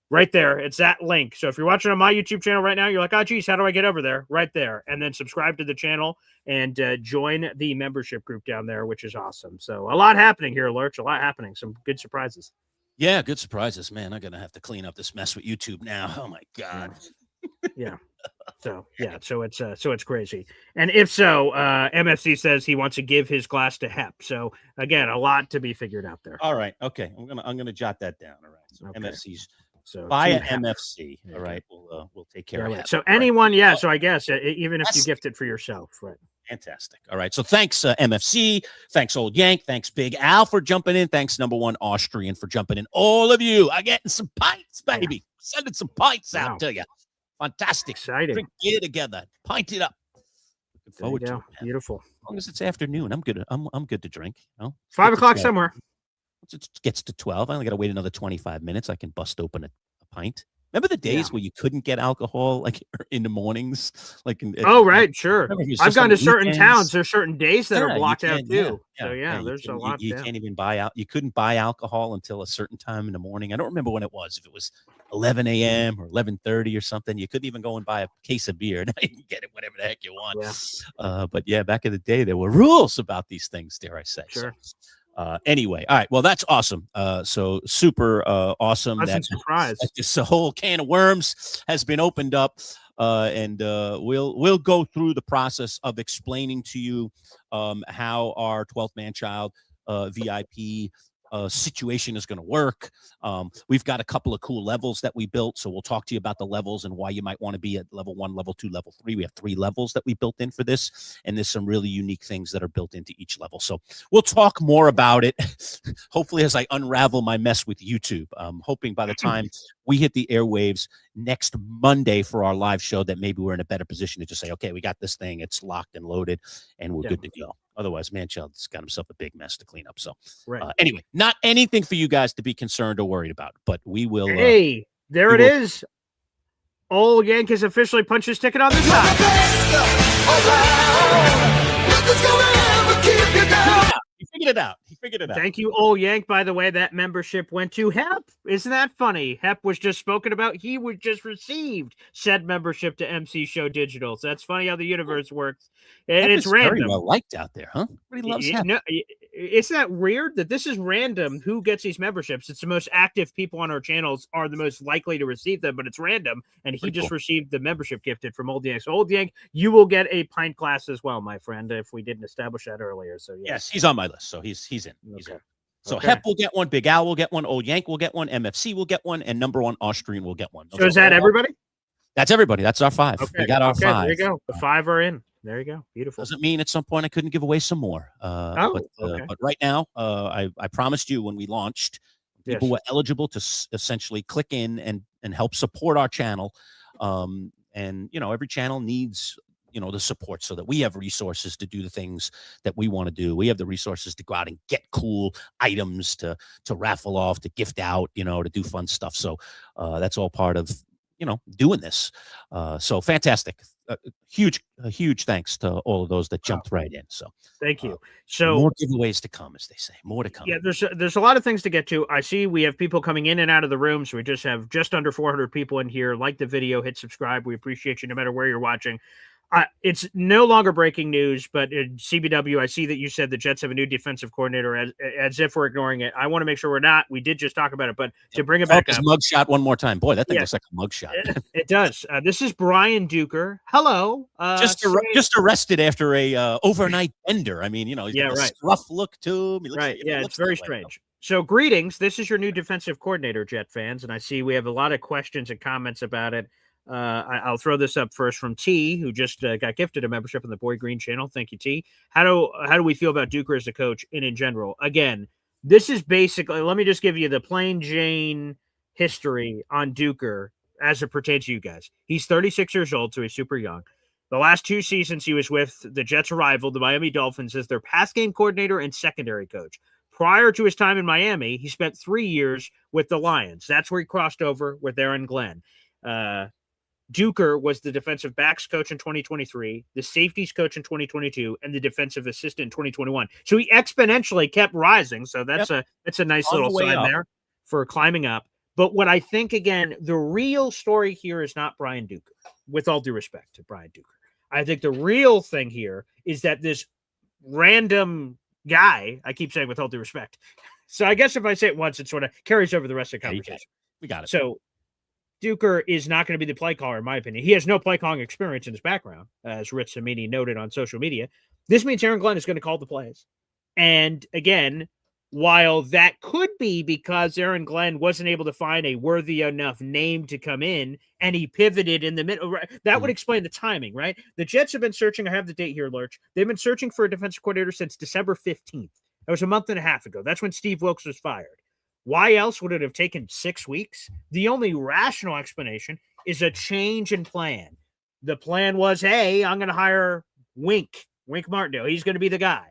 Right there. It's that link. So if you're watching on my YouTube channel right now, you're like, oh, geez, how do I get over there? Right there. And then subscribe to the channel and join the membership group down there, which is awesome. So a lot happening here, Lurch. A lot happening. Some good surprises. Yeah, good surprises, man. I'm going to have to clean up this mess with YouTube now. Oh, my God. Yeah. So it's crazy. And if so, MFC says he wants to give his glass to Hep. So again, a lot to be figured out there. All right. Okay. I'm gonna jot that down. All right. So Okay. MFC's So via to Hep. MFC. All right. We'll take care of Right. that. So All right. anyone, so I guess even if you Yes. gift it for yourself, right? Fantastic. All right. So thanks, MFC. Thanks, Old Yank. Thanks, Big Al, for jumping in. Thanks, number 1 Austrian, for jumping in. All of you are getting some pints, baby. Sending some pints out to you. Fantastic. Exciting. Get it together. Pint it up. Look There you forward to go. it, man. Beautiful. As long as it's afternoon, I'm good. I'm good to drink. 5 o'clock somewhere. Once it gets to 12, I only got to wait another 25 minutes. I can bust open a pint. Remember the days where you couldn't get alcohol like in the mornings, like Oh, right, sure. remember it was I've just on gone the to certain weekends? towns. There's certain days that are Yeah, you blocked out can. Yeah, too. So yeah. You there's a can. lot. You can't even buy out. You couldn't buy alcohol until a certain time in the morning. I don't remember when it was. If it was 11 a.m. or 11:30 or something, you couldn't even go and buy a case of beer. Now you can get it whatever the heck you want. Yeah. But yeah, back in the day, there were rules about these things. Dare I say? Sure. So, anyway, all right. Well, that's awesome. So super awesome Pleasant that surprise. this whole can of worms has been opened up. And we'll go through the process of explaining to you how our 12th Manchild VIP situation is going to work. We've got a couple of cool levels that we built, so we'll talk to you about the levels and why you might want to be at level 1, level 2, level 3. We have 3 levels that we built in for this, and there's some really unique things that are built into each level. So we'll talk more about it, hopefully, as I unravel my mess with YouTube. I'm hoping by the time we hit the airwaves next Monday for our live show that maybe we're in a better position to just say, okay, we got this thing, it's locked and loaded, and we're good to go. Otherwise, Manchild's got himself a big mess to clean up. So anyway, not anything for you guys to be concerned or worried about, but we will. Hey, there it is. Old Yank has officially punched his ticket on the side. He figured it out. Thank you, Old Yank. By the way, that membership went to Hep. Isn't that funny? Hep was just spoken about. He was just received said membership to MC Show Digital. So that's funny how the universe works. And Hep it's is random. very well liked out there, huh? Everybody loves Hep. No, isn't that weird that this is random who gets these memberships? It's the most active people on our channels are the most likely to receive them, but it's random. And he just received the membership gifted from Old Yank. So Old Yank, you will get a pint glass as well, my friend, if we didn't establish that earlier. So yes, he's on my list. So he's in. He's in. So Hep will get one, Big Al will get one, Old Yank will get one, MFC will get one, and number 1 Austrian will get one. So is that everybody? That's everybody. That's our 5. Okay. We got our 5. There you go. The 5 are in. There you go. Beautiful. Doesn't mean at some point I couldn't give away some more. But right now, I promised you when we launched, people were eligible to essentially click in and help support our channel. And every channel needs the support so that we have resources to do the things that we want to do. We have the resources to go out and get cool items to raffle off, to gift out, to do fun stuff. So that's all part of doing this. So fantastic. Huge thanks to all of those that jumped right in. So thank you. So more giveaways to come, as they say. More to come. Yeah, there's a lot of things to get to. I see we have people coming in and out of the room, so we just have just under 400 people in here. Like the video, hit subscribe. We appreciate you no matter where you're watching. It's no longer breaking news, but in CBW, I see that you said the Jets have a new defensive coordinator, as if we're ignoring it. I want to make sure we're not. We did just talk about it, but to bring it back up. Mugshot one more time. Boy, that thing looks like a mugshot. It does. This is Brian Duker. Hello. Just arrested after a overnight bender. I mean, he's got a rough look to him. He looks, it's very strange. So greetings. This is your new defensive coordinator, Jet fans, and I see we have a lot of questions and comments about it. I'll throw this up first from T, who just got gifted a membership on the Boy Green channel. Thank you, T. How do we feel about Duker as a coach and in general? Again, this is basically, let me just give you the plain Jane history on Duker as it pertains to you guys. He's 36 years old, so he's super young. The last 2 seasons he was with the Jets' rival, the Miami Dolphins, as their pass game coordinator and secondary coach. Prior to his time in Miami, he spent 3 years with the Lions. That's where he crossed over with Aaron Glenn. Duker was the defensive backs coach in 2023, the safeties coach in 2022, and the defensive assistant in 2021. So he exponentially kept rising. So that's a nice little sign there for climbing up. But what I think, again, the real story here is not Brian Duker, with all due respect to Brian Duker. I think the real thing here is that this random guy, I keep saying with all due respect. So I guess if I say it once, it sort of carries over the rest of the conversation. We got it. So Duker is not going to be the play caller, in my opinion. He has no play calling experience in his background, as Rich Samini noted on social media. This means Aaron Glenn is going to call the plays. And again, while that could be because Aaron Glenn wasn't able to find a worthy enough name to come in and he pivoted in the middle, that would explain the timing, right? The Jets have been searching. I have the date here, Lurch. They've been searching for a defensive coordinator since December 15th. That was a month and a half ago. That's when Steve Wilkes was fired. Why else would it have taken 6 weeks? The only rational explanation is a change in plan. The plan was, hey, I'm going to hire Wink Martindale. He's going to be the guy.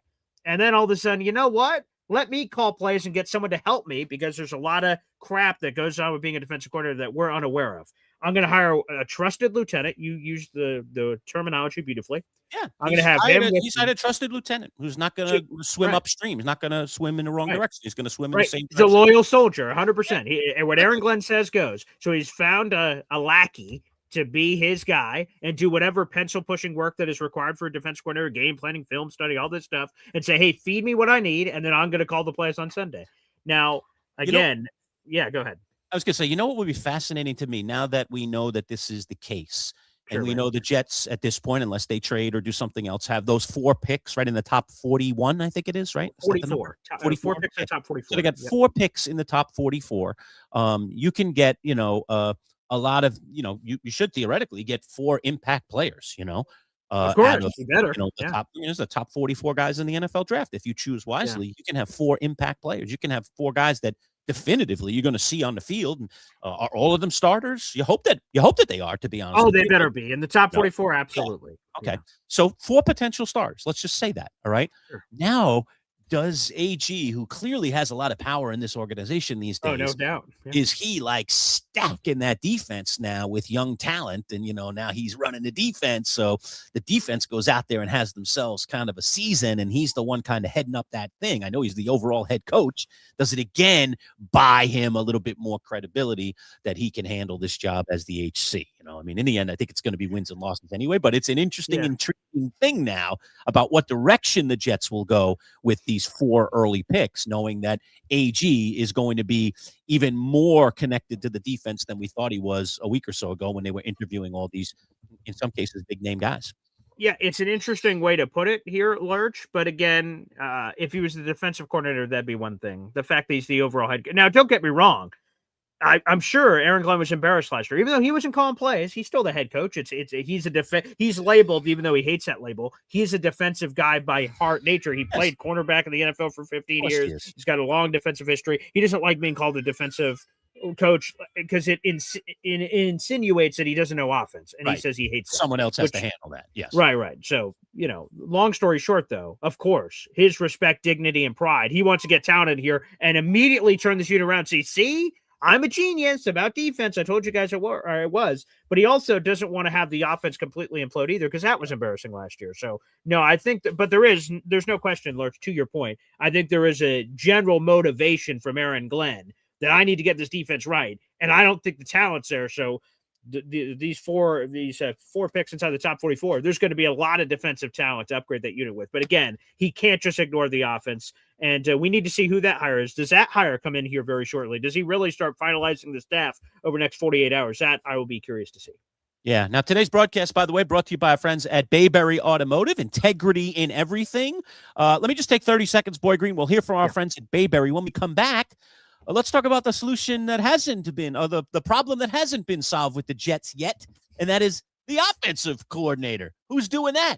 And then all of a sudden, you know what? Let me call plays and get someone to help me because there's a lot of crap that goes on with being a defensive coordinator that we're unaware of. I'm going to hire a trusted lieutenant. You use the terminology beautifully. Yeah, I'm going to have him. He's hired a trusted lieutenant who's not going to swim upstream. He's not going to swim in the wrong direction. He's going to swim in the same direction. He's a loyal soldier, 100%. And what Aaron Glenn says goes. So he's found a lackey to be his guy and do whatever pencil pushing work that is required for a defense coordinator, game planning, film study, all this stuff, and say, hey, feed me what I need, and then I'm going to call the plays on Sunday. Now, again, go ahead. I was going to say, what would be fascinating to me now that we know that this is the case, and we know the Jets at this point, unless they trade or do something else, have those 4 picks right in the top 41, I think it is, right? 44. 44 picks in the top 44. So they got 4 picks in the top 44. You can get, a lot of, you should theoretically get 4 impact players, of course, you better. There's the top 44 guys in the NFL draft. If you choose wisely, you can have 4 impact players. You can have 4 guys that definitively you're going to see on the field. And, are all of them starters? You hope that they are, to be honest. Oh, they better be in the top 44. Absolutely. Yeah. Okay. So 4 potential starters. Let's just say that. All right. Sure. Now, does AG, who clearly has a lot of power in this organization these days, no doubt, is he like stacking that defense now with young talent? And, now he's running the defense. So the defense goes out there and has themselves kind of a season, and he's the one kind of heading up that thing. I know he's the overall head coach. Does it again buy him a little bit more credibility that he can handle this job as the HC? In the end, I think it's going to be wins and losses anyway, but it's an interesting, intriguing thing now about what direction the Jets will go with these 4 early picks, knowing that AG is going to be even more connected to the defense than we thought he was a week or so ago when they were interviewing all these, in some cases, big name guys. Yeah, it's an interesting way to put it here, Lurch. But again, if he was the defensive coordinator, that'd be one thing. The fact that he's the overall head. Now, don't get me wrong. I'm sure Aaron Glenn was embarrassed last year, even though he wasn't calling plays. He's still the head coach. He's labeled, even though he hates that label. He's a defensive guy by heart nature. He played cornerback in the NFL for 15 years. He's got a long defensive history. He doesn't like being called a defensive coach because it insinuates that he doesn't know offense, and he says he hates that. Someone else has to handle that. Yes, right. So long story short, though, of course, his respect, dignity, and pride. He wants to get talented here and immediately turn this unit around. See. I'm a genius about defense. I told you guys it was, but he also doesn't want to have the offense completely implode either, because that was embarrassing last year. So no, I think but there's no question, Lurch, to your point. I think there is a general motivation from Aaron Glenn that I need to get this defense right. And I don't think the talent's there. So these four picks inside the top 44, there's going to be a lot of defensive talent to upgrade that unit with. But again, he can't just ignore the offense. And we need to see who that hire is. Does that hire come in here very shortly? Does he really start finalizing the staff over the next 48 hours? That I will be curious to see. Yeah. Now, today's broadcast, by the way, brought to you by our friends at Bayberry Automotive. Integrity in everything. Let me just take 30 seconds, Boy Green. We'll hear from our friends at Bayberry. When we come back, let's talk about the solution that hasn't been, or the problem that hasn't been solved with the Jets yet, and that is the offensive coordinator. Who's doing that?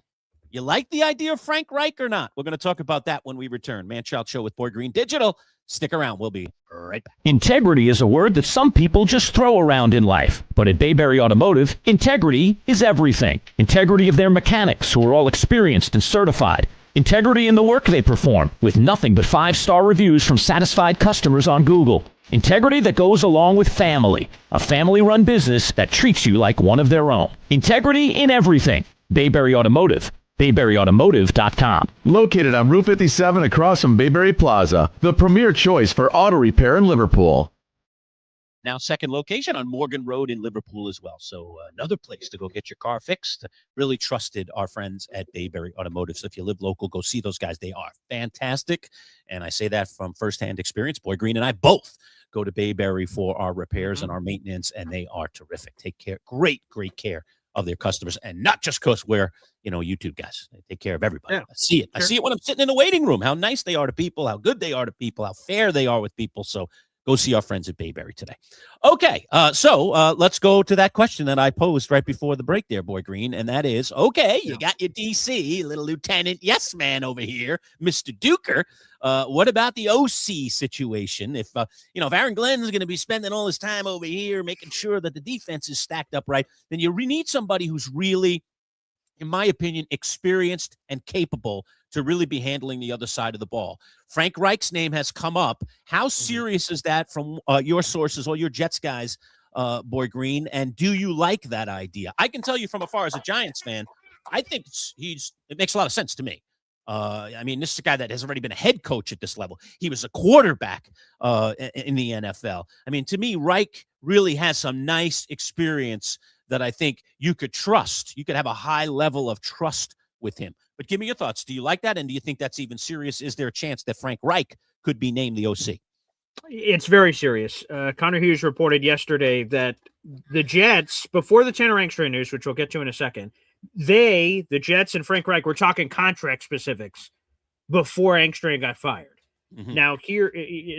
You like the idea of Frank Reich or not? We're going to talk about that when we return. Manchild Show with Boy Green Digital. Stick around. We'll be right back. Integrity is a word that some people just throw around in life. But at Bayberry Automotive, integrity is everything. Integrity of their mechanics, who are all experienced and certified. Integrity in the work they perform, with nothing but 5-star reviews from satisfied customers on Google. Integrity that goes along with family. A family-run business that treats you like one of their own. Integrity in everything. Bayberry Automotive. BayberryAutomotive.com. Located on Route 57 across from Bayberry Plaza, the premier choice for auto repair in Liverpool. Now, second location on Morgan Road in Liverpool as well. So another place to go get your car fixed. Really trusted our friends at Bayberry Automotive. So if you live local, go see those guys. They are fantastic. And I say that from firsthand experience. Boy Green and I both go to Bayberry for our repairs and our maintenance, and they are terrific. Take care. Great care of their customers, and not just because we're, YouTube guys. They take care of everybody. Yeah, I see it. Sure. I see it when I'm sitting in the waiting room, how nice they are to people, how good they are to people, how fair they are with people. So go see our friends at Bayberry today. Okay, so let's go to that question that I posed right before the break there, Boy Green, and that is, okay, you got your DC, little Lieutenant Yes Man over here, Mr. Duker. What about the OC situation? If Aaron Glenn's going to be spending all his time over here making sure that the defense is stacked up right, then you need somebody who's really in my opinion, experienced and capable to really be handling the other side of the ball. Frank Reich's name has come up. How serious is that from your sources, all your Jets guys, Boy Green? And do you like that idea? I can tell you from afar as a Giants fan, I think it makes a lot of sense to me. I mean, this is a guy that has already been a head coach at this level. He was a quarterback in the NFL. I mean, to me, Reich really has some nice experience that I think you could trust. You could have a high level of trust with him. But give me your thoughts. Do you like that? And do you think that's even serious? Is there a chance that Frank Reich could be named the OC? It's very serious. Connor Hughes reported yesterday that the Jets, before the Tanner Engstrand news, which we'll get to in a second, the Jets and Frank Reich were talking contract specifics before Engstrand got fired. Mm-hmm. Now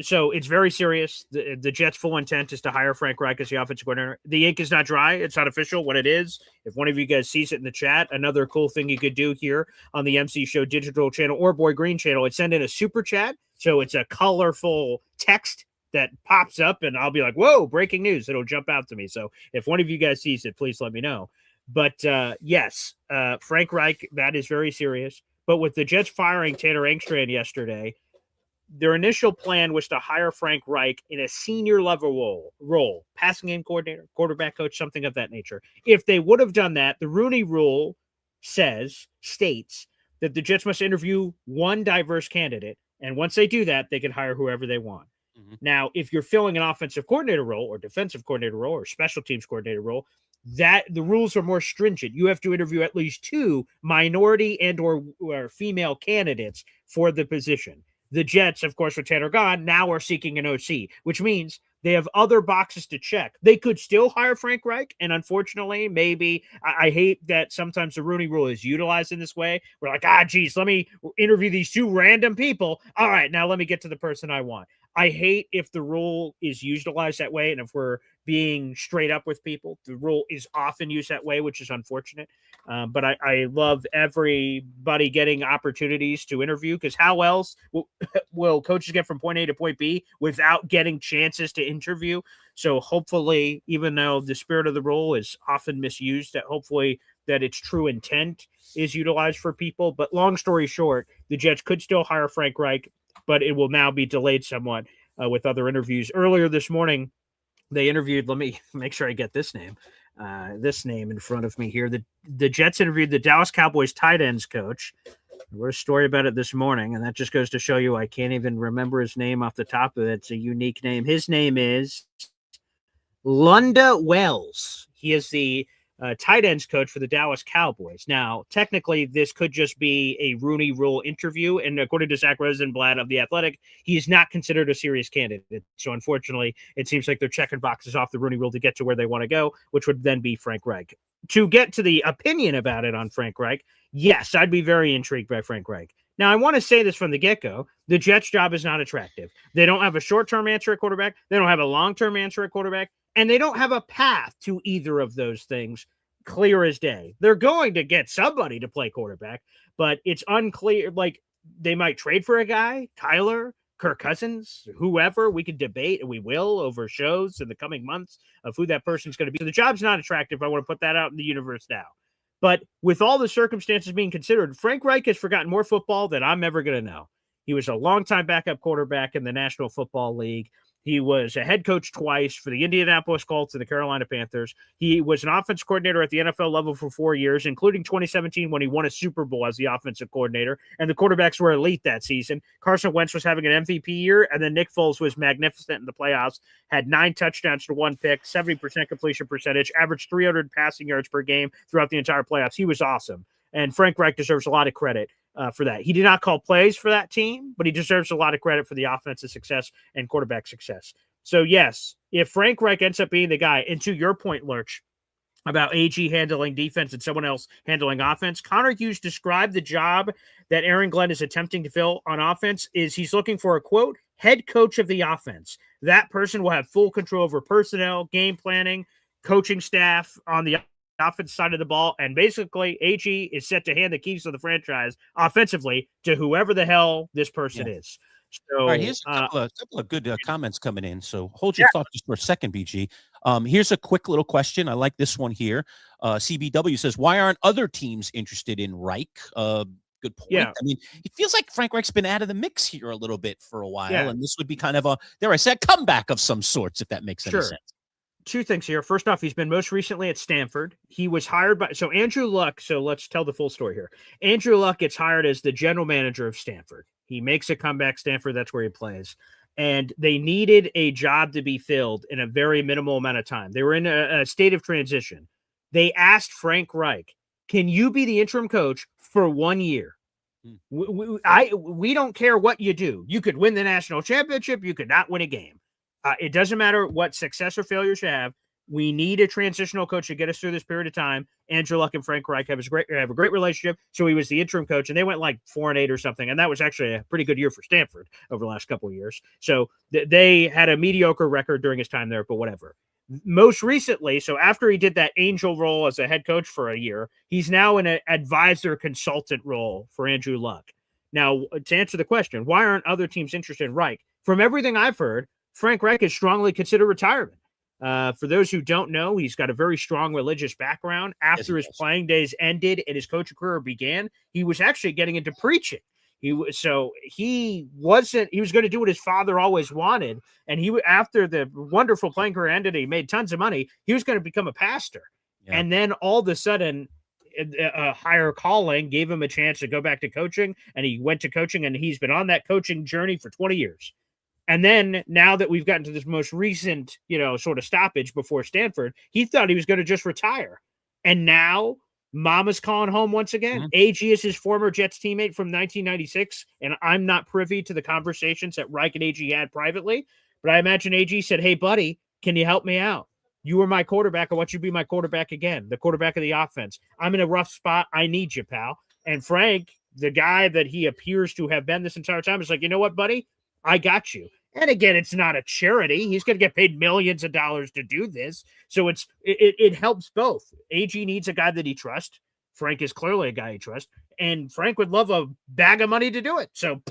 so it's very serious. The Jets' full intent is to hire Frank Reich as the offensive coordinator. The ink is not dry. It's not official what it is. If one of you guys sees it in the chat, another cool thing you could do here on the MC Show digital channel or Boy Green channel, is send in a super chat. So it's a colorful text that pops up and I'll be like, whoa, breaking news. It'll jump out to me. So if one of you guys sees it, please let me know. But yes, Frank Reich, that is very serious. But with the Jets firing Tanner Engstrand yesterday, their initial plan was to hire Frank Reich in a senior level role, passing game coordinator, quarterback coach, something of that nature. If they would have done that, the Rooney Rule states that the Jets must interview one diverse candidate. And once they do that, they can hire whoever they want. Mm-hmm. Now, if you're filling an offensive coordinator role or defensive coordinator role or special teams coordinator role, that the rules are more stringent. You have to interview at least 2 minority and or female candidates for the position. The Jets, of course, with Tanner gone, now are seeking an OC, which means they have other boxes to check. They could still hire Frank Reich, and unfortunately, maybe I hate that sometimes the Rooney Rule is utilized in this way. We're like, geez, let me interview these 2 random people. All right, now let me get to the person I want. I hate if the rule is utilized that way, and if we're being straight up with people, the rule is often used that way, which is unfortunate. But I love everybody getting opportunities to interview, because how else will coaches get from point A to point B without getting chances to interview? So hopefully, even though the spirit of the rule is often misused, that hopefully that its true intent is utilized for people. But long story short, the Jets could still hire Frank Reich, but it will now be delayed somewhat with other interviews. Earlier this morning, they interviewed, let me make sure I get this name in front of me here. The Jets interviewed the Dallas Cowboys tight ends coach. There was a story about it this morning, and that just goes to show you I can't even remember his name off the top of it. It's a unique name. His name is Lunda Wells. He is the tight ends coach for the Dallas Cowboys. Now, technically, this could just be a Rooney Rule interview, and according to Zach Rosenblatt of The Athletic, he is not considered a serious candidate. So, unfortunately, it seems like they're checking boxes off the Rooney Rule to get to where they want to go, which would then be Frank Reich. To get to the opinion about it on Frank Reich, yes, I'd be very intrigued by Frank Reich. Now, I want to say this from the get-go. The Jets' job is not attractive. They don't have a short-term answer at quarterback. They don't have a long-term answer at quarterback. And they don't have a path to either of those things clear as day. They're going to get somebody to play quarterback, but it's unclear. Like, they might trade for a guy, Kyler, Kirk Cousins, whoever. We could debate, and we will, over shows in the coming months of who that person's going to be. So the job's not attractive. I want to put that out in the universe now. But with all the circumstances being considered, Frank Reich has forgotten more football than I'm ever going to know. He was a longtime backup quarterback in the National Football League. He was a head coach twice for the Indianapolis Colts and the Carolina Panthers. He was an offensive coordinator at the NFL level for 4 years, including 2017 when he won a Super Bowl as the offensive coordinator, and the quarterbacks were elite that season. Carson Wentz was having an MVP year, and then Nick Foles was magnificent in the playoffs, had 9 touchdowns to 1 pick, 70% completion percentage, averaged 300 passing yards per game throughout the entire playoffs. He was awesome, and Frank Reich deserves a lot of credit for that. He did not call plays for that team, but he deserves a lot of credit for the offensive success and quarterback success. So, yes, if Frank Reich ends up being the guy, and to your point, Lurch, about AG handling defense and someone else handling offense, Connor Hughes described the job that Aaron Glenn is attempting to fill on offense is he's looking for a, quote, head coach of the offense. That person will have full control over personnel, game planning, coaching staff on the offensive side of the ball, and basically AG is set to hand the keys to the franchise offensively to whoever the hell this person is. So, All right, here's a couple of good comments coming in. So hold your Yeah. thought just for a second, BG. Here's a quick little question. I like this one here. CBW says, "Why aren't other teams interested in Reich?" Good point. Yeah. I mean, it feels like Frank Reich's been out of the mix here a little bit for a while, Yeah. and this would be kind of a, dare I say, a comeback of some sorts, if that makes any Sure. sense. Two things here. First off, he's been most recently at Stanford. He was hired by Andrew Luck. So let's tell the full story here. Andrew Luck gets hired as the general manager of Stanford. He makes a comeback. Stanford, that's where he plays. And they needed a job to be filled in a very minimal amount of time. They were in a state of transition. They asked Frank Reich, "Can you be the interim coach for 1 year? We don't care what you do. You could win the national championship. You could not win a game. It doesn't matter what success or failures you have. We need a transitional coach to get us through this period of time." Andrew Luck and Frank Reich have a great relationship. So he was the interim coach, and they went like 4-8 or something. And that was actually a pretty good year for Stanford over the last couple of years. So they had a mediocre record during his time there, but whatever. Most recently, so after he did that angel role as a head coach for a year, he's now in an advisor consultant role for Andrew Luck. Now, to answer the question, why aren't other teams interested in Reich? From everything I've heard, Frank Reich is strongly considered retirement. For those who don't know, he's got a very strong religious background. After his playing days ended and his coaching career began, he was actually getting into preaching. He was going to do what his father always wanted. And after the wonderful playing career ended, he made tons of money. He was going to become a pastor. Yeah. And then all of a sudden, a higher calling gave him a chance to go back to coaching. And he went to coaching, and he's been on that coaching journey for 20 years. And then now that we've gotten to this most recent, sort of stoppage before Stanford, he thought he was going to just retire. And now Mama's calling home once again. Mm-hmm. AG is his former Jets teammate from 1996. And I'm not privy to the conversations that Reich and AG had privately, but I imagine AG said, "Hey, buddy, can you help me out? You were my quarterback. I want you to be my quarterback again, the quarterback of the offense. I'm in a rough spot. I need you, pal." And Frank, the guy that he appears to have been this entire time, is like, "You know what, buddy? I got you." And again, it's not a charity. He's going to get paid millions of dollars to do this. So it helps both. AG needs a guy that he trusts. Frank is clearly a guy he trusts. And Frank would love a bag of money to do it. So,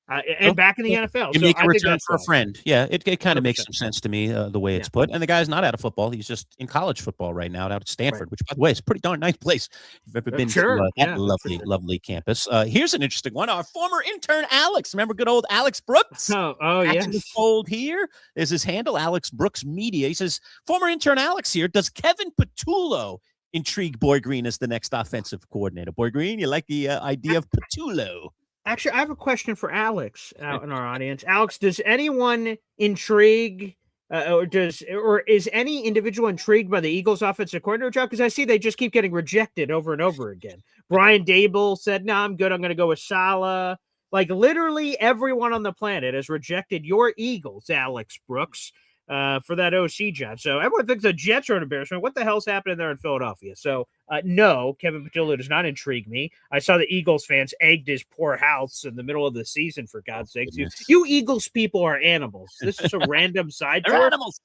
and back in the NFL. You make a return for a friend. Yeah, it kind of makes some sense to me, the way it's put. And the guy's not out of football. He's just in college football right now out at Stanford, which, by the way, is a pretty darn nice place. If you've ever been to that lovely campus. Here's an interesting one. Our former intern, Alex. Remember good old Alex Brooks? Oh yes. Old here is his handle, Alex Brooks Media. He says, former intern Alex here. Does Kevin Patullo intrigue Boy Green as the next offensive coordinator? Boy Green, you like the idea of Patullo? Actually, I have a question for Alex out in our audience. Alex, does anyone intrigue or is any individual intrigued by the Eagles offensive coordinator job? Because I see they just keep getting rejected over and over again. Brian Dable said, "No, I'm good. I'm going to go with Saleh." Like literally everyone on the planet has rejected your Eagles, Alex Brooks, for that OC job. So everyone thinks the Jets are an embarrassment. What the hell's happening there in Philadelphia? So no, Kevin Patullo does not intrigue me. I saw the Eagles fans egged his poor house in the middle of the season, for God's sakes. You Eagles people are animals. This is a random side. They're animals.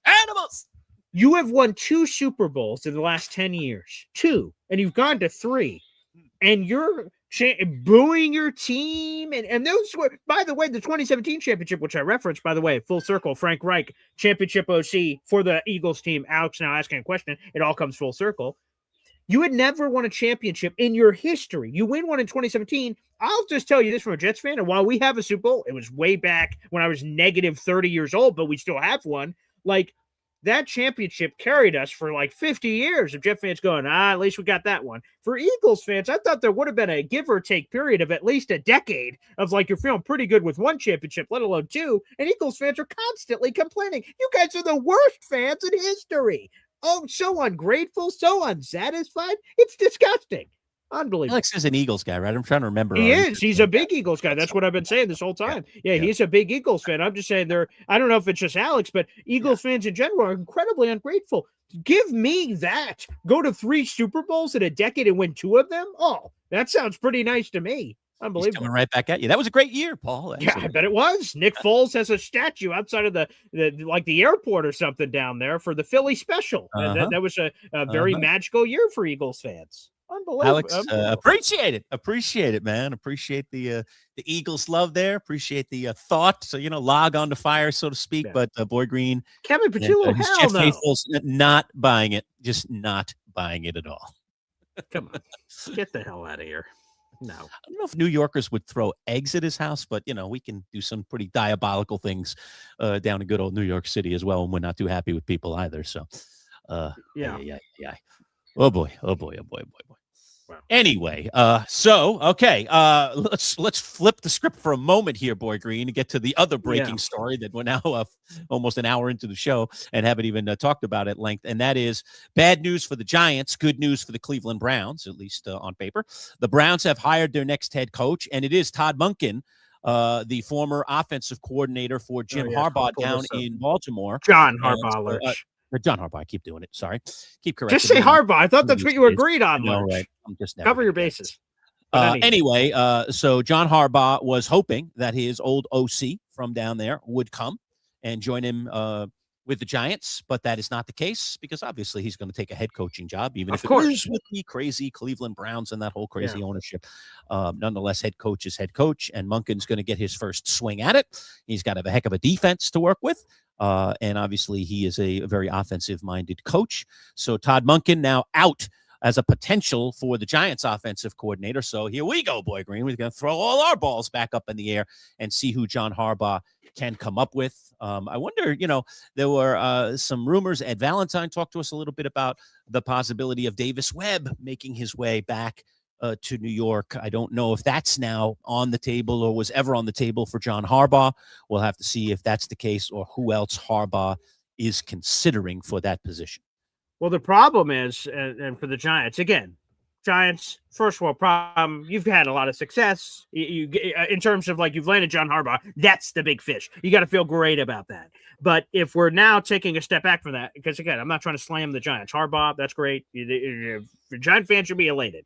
You have won 2 Super Bowls in the last 10 years. 2. And you've gone to 3. And you're booing your team. And those were, by the way, the 2017 championship, which I referenced, by the way, full circle, Frank Reich, championship OC for the Eagles team. Alex now asking a question. It all comes full circle. You had never won a championship in your history. You win one in 2017. I'll just tell you this from a Jets fan. And while we have a Super Bowl, it was way back when I was negative 30 years old, but we still have one. Like, that championship carried us for like 50 years of Jet fans going, at least we got that one. For Eagles fans, I thought there would have been a give or take period of at least a decade of like, you're feeling pretty good with 1 championship, let alone 2. And Eagles fans are constantly complaining. You guys are the worst fans in history. Oh, so ungrateful, so unsatisfied. It's disgusting. Unbelievable. Alex is an Eagles guy, right? I'm trying to remember. He is. He's a big Eagles guy. That's what I've been saying this whole time. Yeah, he's a big Eagles fan. I'm just saying I don't know if it's just Alex, but Eagles fans in general are incredibly ungrateful. Give me that. Go to 3 Super Bowls in a decade and win 2 of them? Oh, that sounds pretty nice to me. Unbelievable. He's coming right back at you. That was a great year, Paul. Yeah, I bet it was. Nick Foles has a statue outside of the airport or something down there for the Philly special. That was a very magical year for Eagles fans. Unbelievable. Alex, appreciate it, man. Appreciate the Eagles love there. Appreciate the thought. So log on to fire, so to speak. Yeah. But Boy Green, Kevin and, Patullo, his hell Jeff no. faithfuls, not buying it. Just not buying it at all. Come on, get the hell out of here. No. I don't know if New Yorkers would throw eggs at his house, but we can do some pretty diabolical things down in good old New York City as well, and we're not too happy with people either. So, Yeah. Oh boy. Wow. Anyway, okay, let's flip the script for a moment here, Boy Green, and get to the other breaking story that we're now almost an hour into the show and haven't even talked about at length, and that is bad news for the Giants, good news for the Cleveland Browns, at least on paper. The Browns have hired their next head coach, and it is Todd Monken, the former offensive coordinator for Jim Harbaugh down in Baltimore. John Harbaugh. John Harbaugh, I keep doing it. Sorry. Keep correcting Just say me. Harbaugh. I thought that's what you agreed on, No, Lurch. right. I'm just never Cover your gonna get bases. Anyway, so John Harbaugh was hoping that his old OC from down there would come and join him with the Giants, but that is not the case because obviously he's going to take a head coaching job, even if it was with the crazy Cleveland Browns and that whole crazy ownership. Nonetheless, head coach is head coach, and Monken's going to get his first swing at it. He's got to have a heck of a defense to work with. And obviously, he is a very offensive-minded coach. So Todd Monken now out as a potential for the Giants offensive coordinator. So here we go, Boy Green. We're going to throw all our balls back up in the air and see who John Harbaugh can come up with. I wonder, there were some rumors. Ed Valentine talked to us a little bit about the possibility of Davis Webb making his way back to New York. I don't know if that's now on the table or was ever on the table for John Harbaugh. We'll have to see if that's the case or who else Harbaugh is considering for that position. Well, the problem is, and for the Giants, again, Giants, first world problem. You've had a lot of success. You in terms of you've landed John Harbaugh. That's the big fish. You got to feel great about that. But if we're now taking a step back from that, because again, I'm not trying to slam the Giants. Harbaugh, that's great. The Giant fans should be elated.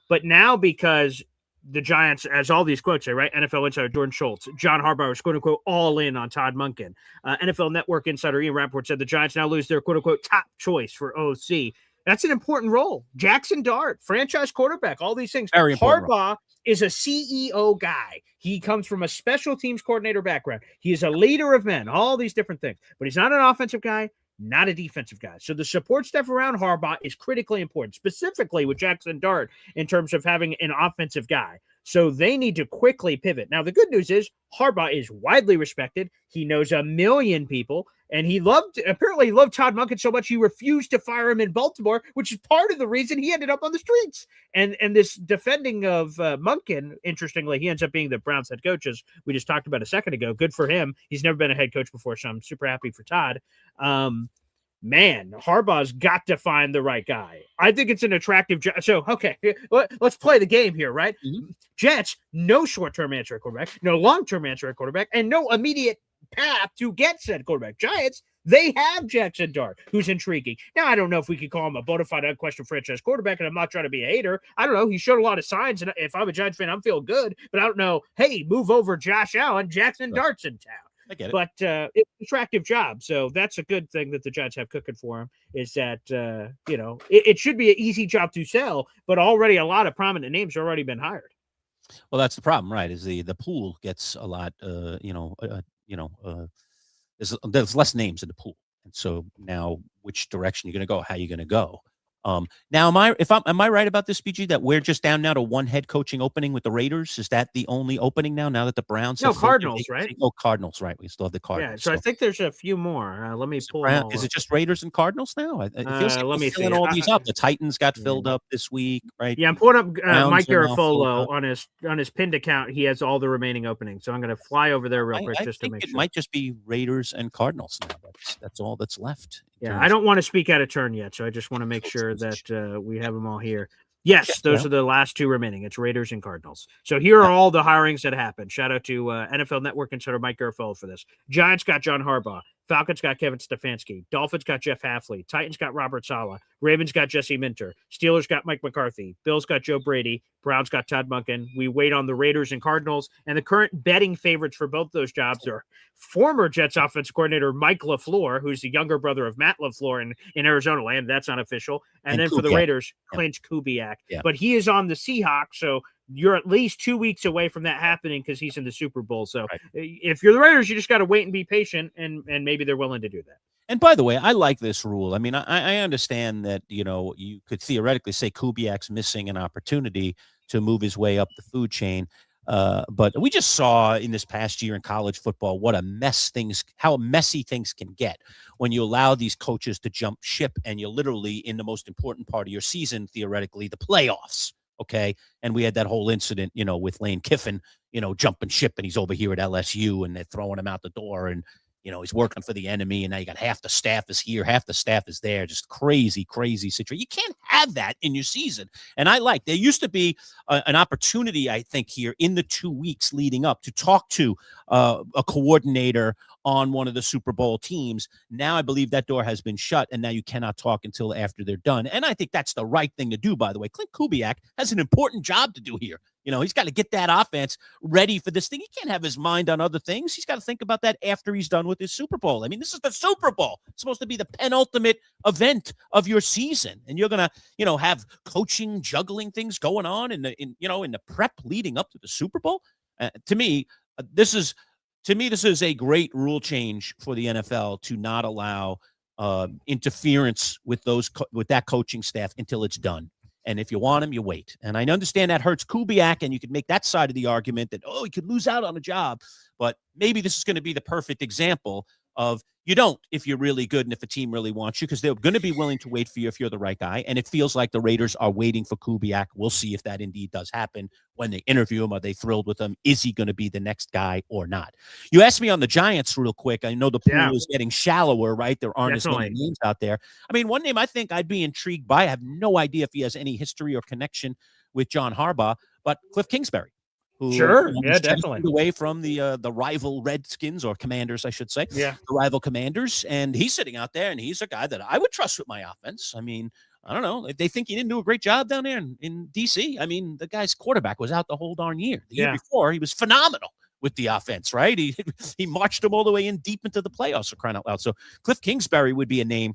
But now, because the Giants, as all these quotes say, right? NFL insider Jordan Schultz, John Harbaugh was quote unquote all in on Todd Monken. NFL Network insider Ian Rappaport said the Giants now lose their quote unquote top choice for OC. That's an important role. Jackson Dart, franchise quarterback, all these things. Very important Harbaugh role. is a CEO guy. He comes from a special teams coordinator background. He is a leader of men, all these different things. But he's not an offensive guy, not a defensive guy. So the support staff around Harbaugh is critically important, specifically with Jackson Dart in terms of having an offensive guy. So they need to quickly pivot. Now, the good news is Harbaugh is widely respected. He knows a million people, and apparently he loved Todd Monken so much he refused to fire him in Baltimore, which is part of the reason he ended up on the streets. And this defending of Monken, interestingly, he ends up being the Browns head coach, as we just talked about a second ago. Good for him. He's never been a head coach before, so I'm super happy for Todd. Man, Harbaugh's got to find the right guy. I think it's an attractive job. So, okay, let's play the game here, right? Mm-hmm. Jets, no short-term answer at quarterback, no long-term answer at quarterback, and no immediate path to get said quarterback. Giants, they have Jackson Dart, who's intriguing. Now, I don't know if we could call him a bona fide unquestioned franchise quarterback, and I'm not trying to be a hater. I don't know. He showed a lot of signs, and if I'm a Giants fan, I'm feeling good, but I don't know, hey, move over Josh Allen, Jackson Dart's in town. I get it. But it's an attractive job. So that's a good thing that the Giants have cooking for him is that, it should be an easy job to sell, but already a lot of prominent names have already been hired. Well, that's the problem, right? Is the pool gets a lot, there's less names in the pool. And so now which direction you're going to go, how you're going to go. Now, am I right about this, BG, that we're just down now to one head coaching opening with the Raiders? Is that the only opening now that the Browns have Cardinals, right? Oh, Cardinals, right. We still have the Cardinals. Yeah, so I think there's a few more. Let me pull them all Is up. it just Raiders and Cardinals now? It feels like let me filling see. all these up. The Titans got filled up this week, right? Yeah, I'm pulling up Mike Browns are now filled Garafolo up. on his pinned account. He has all the remaining openings. So I'm going to fly over there real quick just to make it sure. might just be Raiders and Cardinals now. That's all that's left. Yeah, I don't want to speak out of turn yet, so I just want to make sure that we have them all here. Yes, those are the last two remaining. It's Raiders and Cardinals. So here are all the hirings that happened. Shout out to NFL Network insider Mike Garafolo for this. Giants got John Harbaugh. Falcons got Kevin Stefanski. Dolphins got Jeff Hafley. Titans got Robert Saleh. Ravens got Jesse Minter. Steelers got Mike McCarthy. Bills got Joe Brady. Browns got Todd Monken. We wait on the Raiders and Cardinals. And the current betting favorites for both those jobs are former Jets offense coordinator Mike LaFleur, who's the younger brother of Matt LaFleur in Arizona land. That's unofficial. And then for the Raiders, Clint Kubiak. Yeah. But he is on the Seahawks, so you're at least 2 weeks away from that happening because he's in the Super Bowl. So if you're the Raiders, you just got to wait and be patient, and maybe they're willing to do that. And by the way, I like this rule. I mean, I understand that, you could theoretically say Kubiak's missing an opportunity to move his way up the food chain. But we just saw in this past year in college football how messy things can get when you allow these coaches to jump ship and you're literally in the most important part of your season, theoretically, the playoffs. Okay. And we had that whole incident, with Lane Kiffin, jumping ship, and he's over here at LSU and they're throwing him out the door, and, he's working for the enemy, and now you got half the staff is here, half the staff is there. Just crazy, crazy situation. You can't have that in your season. And there used to be an opportunity, I think, here in the 2 weeks leading up to talk to a coordinator on one of the Super Bowl teams. Now I believe that door has been shut, and now you cannot talk until after they're done. And I think that's the right thing to do, by the way. Clint Kubiak has an important job to do here. He's got to get that offense ready for this thing. He can't have his mind on other things. He's got to think about that after he's done with hhis Super Bowl. I mean, this is the Super Bowl. It's supposed to be the penultimate event of your season. And you're going to, have coaching, juggling things going on in the prep leading up to the Super Bowl. To me, this is a great rule change for the NFL to not allow interference with with that coaching staff until it's done. And if you want him, you wait. And I understand that hurts Kubiak, and you could make that side of the argument that, he could lose out on a job. But maybe this is going to be the perfect example of you don't if you're really good and if a team really wants you, because they're going to be willing to wait for you if you're the right guy. And it feels like the Raiders are waiting for Kubiak. We'll see if that indeed does happen. When they interview him, are they thrilled with him? Is he going to be the next guy or not? You asked me on the Giants real quick. I know the pool is getting shallower, right? There aren't as many names out there. I mean, one name I think I'd be intrigued by, I have no idea if he has any history or connection with John Harbaugh, but Cliff Kingsbury. Definitely away from the rival Redskins, or Commanders, I should say. Yeah, the rival Commanders, and he's sitting out there, and he's a guy that I would trust with my offense. I mean, I don't know if they think he didn't do a great job down there in DC. I mean, the guy's quarterback was out the whole darn year. The year before, he was phenomenal with the offense, right? He marched them all the way in deep into the playoffs, for crying out loud. So Cliff Kingsbury would be a name.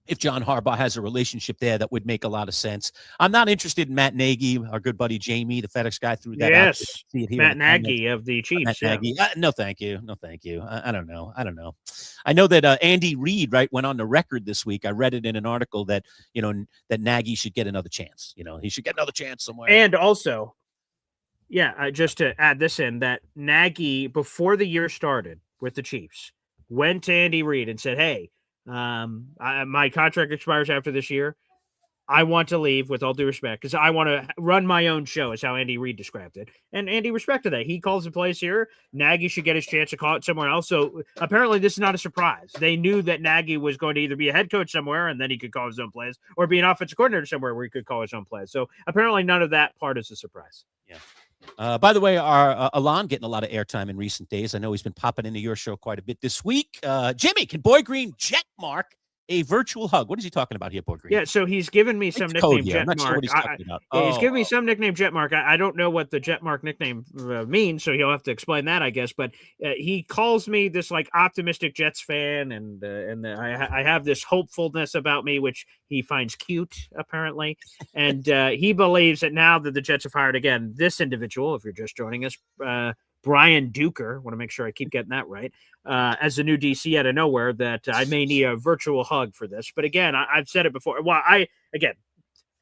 If John Harbaugh has a relationship there, that would make a lot of sense. I'm not interested in Matt Nagy, our good buddy Jamie, the FedEx guy, threw that out. See it here Matt Nagy of the Chiefs. Nagy. No, thank you. No, thank you. I don't know. I know that Andy Reid, went on the record this week. I read it in an article that, that Nagy should get another chance. He should get another chance somewhere. And also, just to add this in, that Nagy, before the year started with the Chiefs, went to Andy Reid and said, hey, my contract expires after this year. I want to leave, with all due respect, because I want to run my own show, is how Andy Reid described it. And Andy respected that. He calls the plays here. Nagy should get his chance to call it somewhere else. So apparently this is not a surprise. They knew that Nagy was going to either be a head coach somewhere and then he could call his own plays, or be an offensive coordinator somewhere where he could call his own plays. So apparently none of that part is a surprise. Yeah. By the way, our Alon getting a lot of airtime in recent days. I know he's been popping into your show quite a bit this week. Jimmy, can Boy Green jet mark a virtual hug? What is he talking about here, Boy Green? Yeah, so he's given me some nickname Jet Mark. Sure what he's talking about. He's given me some nickname Jet Mark. I don't know what the Jet Mark nickname means, so he'll have to explain that, I guess. But he calls me this optimistic Jets fan, and I have this hopefulness about me, which he finds cute, apparently. And he believes that now that the Jets have hired, again, this individual, if you're just joining us, Brian Duker, want to make sure I keep getting that right, as the new DC out of nowhere, that I may need a virtual hug for this. But again, I've said it before. Well,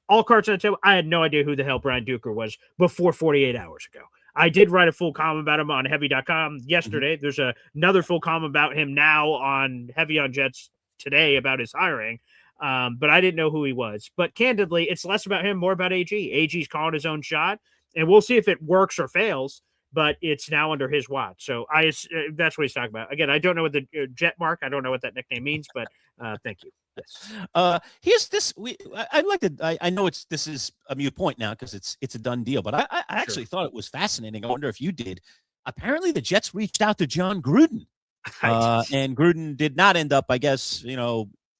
all cards on the table, I had no idea who the hell Brian Duker was before 48 hours ago. I did write a full column about him on heavy.com yesterday. Mm-hmm. There's another full column about him now on Heavy on Jets today about his hiring. But I didn't know who he was. But candidly, it's less about him, more about AG. AG's calling his own shot, and we'll see if it works or fails. But it's now under his watch. So that's what he's talking about. Again, I don't know what the Jet Mark, I don't know what that nickname means, but thank you. Yes. Here's this. I'd like to. I know this is a mute point now because it's a done deal. But I actually thought it was fascinating. I wonder if you did. Apparently, the Jets reached out to John Gruden And Gruden did not end up, I guess,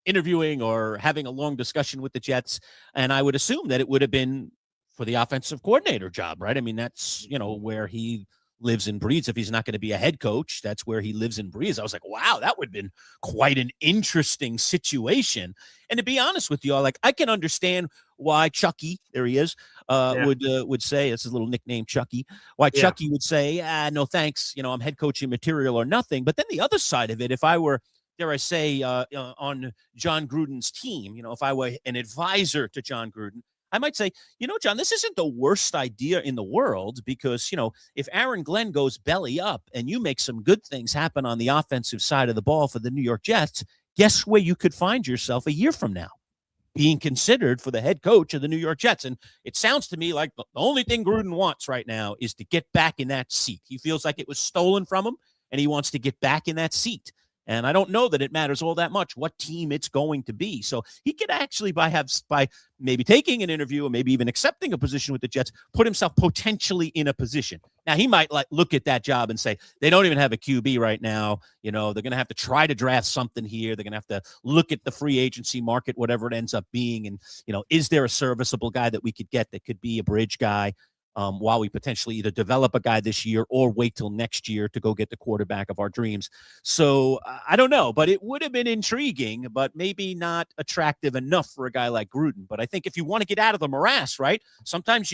interviewing or having a long discussion with the Jets. And I would assume that it would have been for the offensive coordinator job, right? I mean, that's, where he lives and breathes. If he's not going to be a head coach, that's where he lives and breathes. I was like, wow, that would have been quite an interesting situation. And to be honest with you all, I can understand why Chucky, there he is, would say, it's his little nickname, Chucky, why Chucky would say, no, thanks. I'm head coaching material or nothing. But then the other side of it, if I were, dare I say, on John Gruden's team, if I were an advisor to John Gruden, I might say, John, this isn't the worst idea in the world because, if Aaron Glenn goes belly up and you make some good things happen on the offensive side of the ball for the New York Jets, guess where you could find yourself a year from now? Being considered for the head coach of the New York Jets. And it sounds to me like the only thing Gruden wants right now is to get back in that seat. He feels like it was stolen from him and he wants to get back in that seat. And I don't know that it matters all that much what team it's going to be. So he could actually, by maybe taking an interview or maybe even accepting a position with the Jets, put himself potentially in a position. Now, he might look at that job and say, they don't even have a QB right now. They're going to have to try to draft something here. They're going to have to look at the free agency market, whatever it ends up being. And, is there a serviceable guy that we could get that could be a bridge guy? While we potentially either develop a guy this year or wait till next year to go get the quarterback of our dreams. So I don't know, but it would have been intriguing, but maybe not attractive enough for a guy like Gruden. But I think if you want to get out of the morass, right, sometimes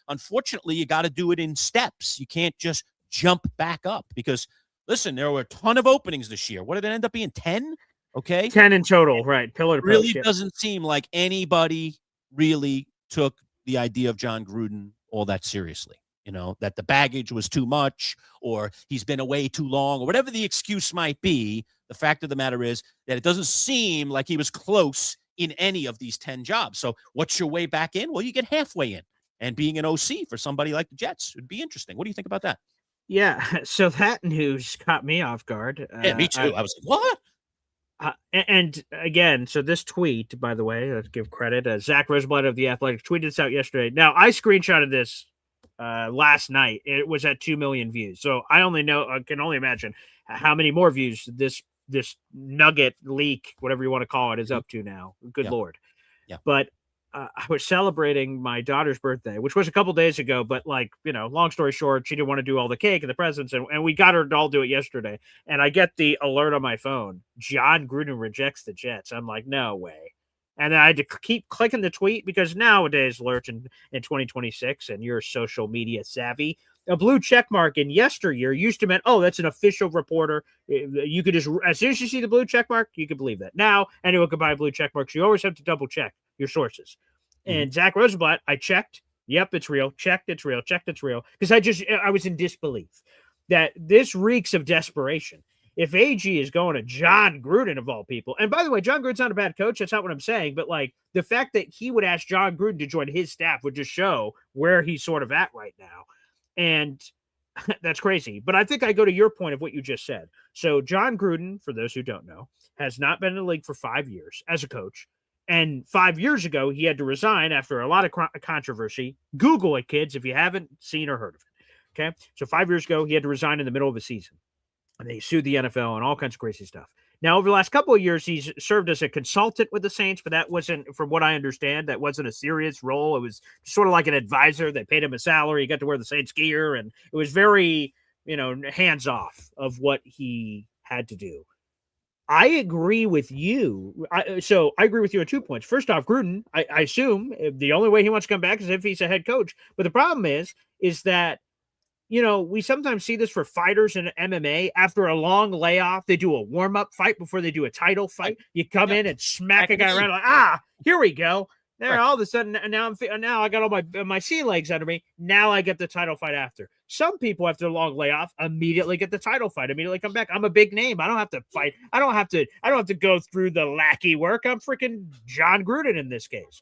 unfortunately, you got to do it in steps. You can't just jump back up because, listen, there were a ton of openings this year. What did it end up being, 10? Okay. 10 in total, right. Pillar to really post, doesn't seem like anybody really took the idea of John Gruden all that seriously, that the baggage was too much or he's been away too long or whatever the excuse might be. The fact of the matter is that it doesn't seem like he was close in any of these 10 jobs. So what's your way back in? Well, you get halfway in, and being an OC for somebody like the Jets would be interesting. What do you think about that? Yeah. So that news caught me off guard. Yeah, me too. I was like, what? And again, so this tweet, by the way, let's give credit. Zach Rosenblatt of The Athletic tweeted this out yesterday. Now, I screenshotted this last night. It was at 2 million views. So I can only imagine how many more views this nugget leak, whatever you want to call it, is up to now. Good Lord. Yeah. But I was celebrating my daughter's birthday, which was a couple days ago, but long story short, she didn't want to do all the cake and the presents, and we got her to all do it yesterday. And I get the alert on my phone, John Gruden rejects the Jets. I'm like, no way. And then I had to keep clicking the tweet because nowadays, Lurch, in 2026, and you're social media savvy, a blue check mark in yesteryear used to mean, oh, that's an official reporter. You could just, as soon as you see the blue check mark, you can believe that. Now, anyone can buy a blue check mark. So you always have to double check your sources. And Zach Rosenblatt, I checked. Yep, it's real. Checked, it's real. Checked, it's real. Because I was in disbelief that this reeks of desperation. If AG is going to John Gruden of all people, and by the way, John Gruden's not a bad coach. That's not what I'm saying. But the fact that he would ask John Gruden to join his staff would just show where he's sort of at right now. And that's crazy. But I think I go to your point of what you just said. So John Gruden, for those who don't know, has not been in the league for 5 years as a coach. And 5 years ago, he had to resign after a lot of controversy. Google it, kids, if you haven't seen or heard of it. Okay. So 5 years ago, he had to resign in the middle of a season. And they sued the NFL and all kinds of crazy stuff. Now, over the last couple of years, he's served as a consultant with the Saints, but that wasn't, from what I understand, that wasn't a serious role. It was sort of like an advisor. They paid him a salary. He got to wear the Saints gear, and it was very, hands off of what he had to do. I agree with you. So I agree with you on 2 points. First off, Gruden, I assume the only way he wants to come back is if he's a head coach. But the problem is that, we sometimes see this for fighters in MMA. After a long layoff, they do a warm-up fight before they do a title fight. You come in and smack a guy around like, here we go. There, all of a sudden, now I got all my sea legs under me. Now I get the title fight after. Some people, after a long layoff, immediately get the title fight, immediately come back. I'm a big name. I don't have to fight. I don't have to go through the lackey work. I'm freaking John Gruden in this case.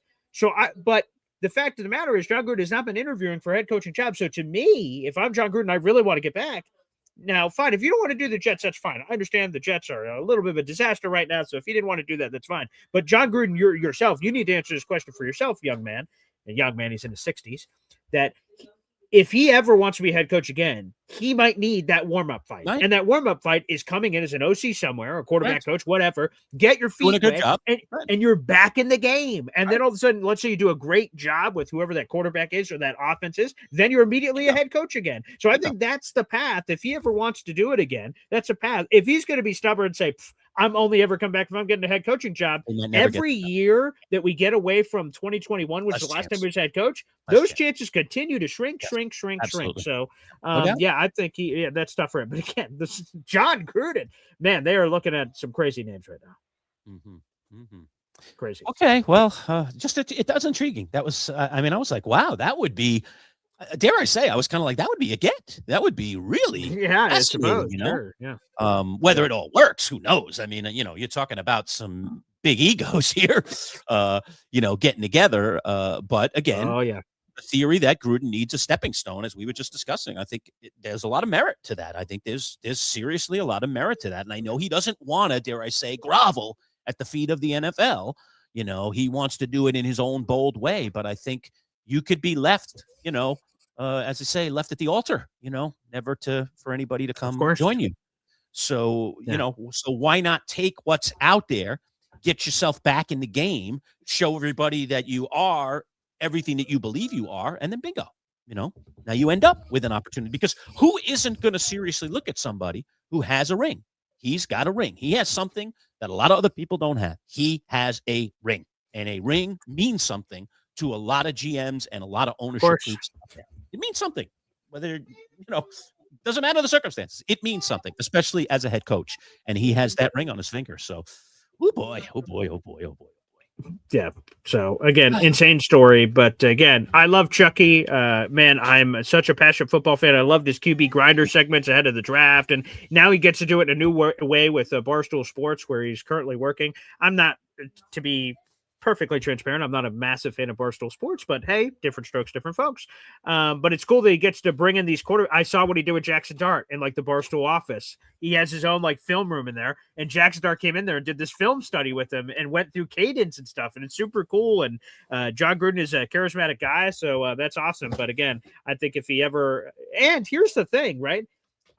But the fact of the matter is, John Gruden has not been interviewing for a head coaching job. So to me, if I'm John Gruden, I really want to get back. Now, fine. If you don't want to do the Jets, that's fine. I understand the Jets are a little bit of a disaster right now. So if you didn't want to do that, that's fine. But John Gruden, yourself, you need to answer this question for yourself, young man. And young man, he's in his 60s. That if he ever wants to be head coach again, he might need that warm-up fight. Right. And that warm-up fight is coming in as an OC somewhere, or quarterback Right. coach, whatever. Get your Doing a feet good wet, job. and, Right. and you're back in the game. And then all of a sudden, let's say you do a great job with whoever that quarterback is or that offense is, then you're immediately a head coach again. So I think that's the path. If he ever wants to do it again, that's a path. If he's going to be stubborn and say, I'm only ever come back if I'm getting a head coaching job, He might never get every year that we get away from 2021, which is the last time chance. he was head coach, Less those chance. chances continue to shrink. Absolutely. So, doubt. yeah, I think that's tough for him. But again, this is John Gruden, man, they are looking at some crazy names right now. Crazy. Okay, well, it does intriguing. That was, I was like, wow, that would be, dare I say, I was kind of like, that would be a get. That would be really Yeah, I fascinating, suppose. Sure, yeah. Whether it all works, who knows? I mean, you're talking about some big egos here, getting together. But again, Oh yeah. the theory that Gruden needs a stepping stone, as we were just discussing, I think there's a lot of merit to that. I think there's seriously a lot of merit to that. And I know he doesn't want to, dare I say, grovel at the feet of the NFL. He wants to do it in his own bold way. But I think you could be left, as I say, left at the altar, never for anybody to come join you. So, so why not take what's out there, get yourself back in the game, show everybody that you are everything that you believe you are, and then bingo, now you end up with an opportunity, because who isn't going to seriously look at somebody who has a ring? He's got a ring. He has something that a lot of other people don't have. He has a ring, and a ring means something to a lot of GMs and a lot of ownership groups. It means something, whether, doesn't matter the circumstances. It means something, especially as a head coach, and he has that ring on his finger. So, oh boy. Yeah. So again, insane story. But again, I love Chucky. Man, I'm such a passionate football fan. I loved his QB grinder segments ahead of the draft, and now he gets to do it in a new way with Barstool Sports, where he's currently working. I'm not, to be perfectly transparent, I'm not a massive fan of Barstool Sports, but hey, different strokes, different folks. But it's cool that he gets to bring in these I saw what he did with Jackson Dart in like the Barstool office. He has his own like film room in there, and Jackson Dart came in there and did this film study with him and went through cadence and stuff, and it's super cool. And John Gruden is a charismatic guy, so that's awesome. But again, I think if he ever, and here's the thing, right?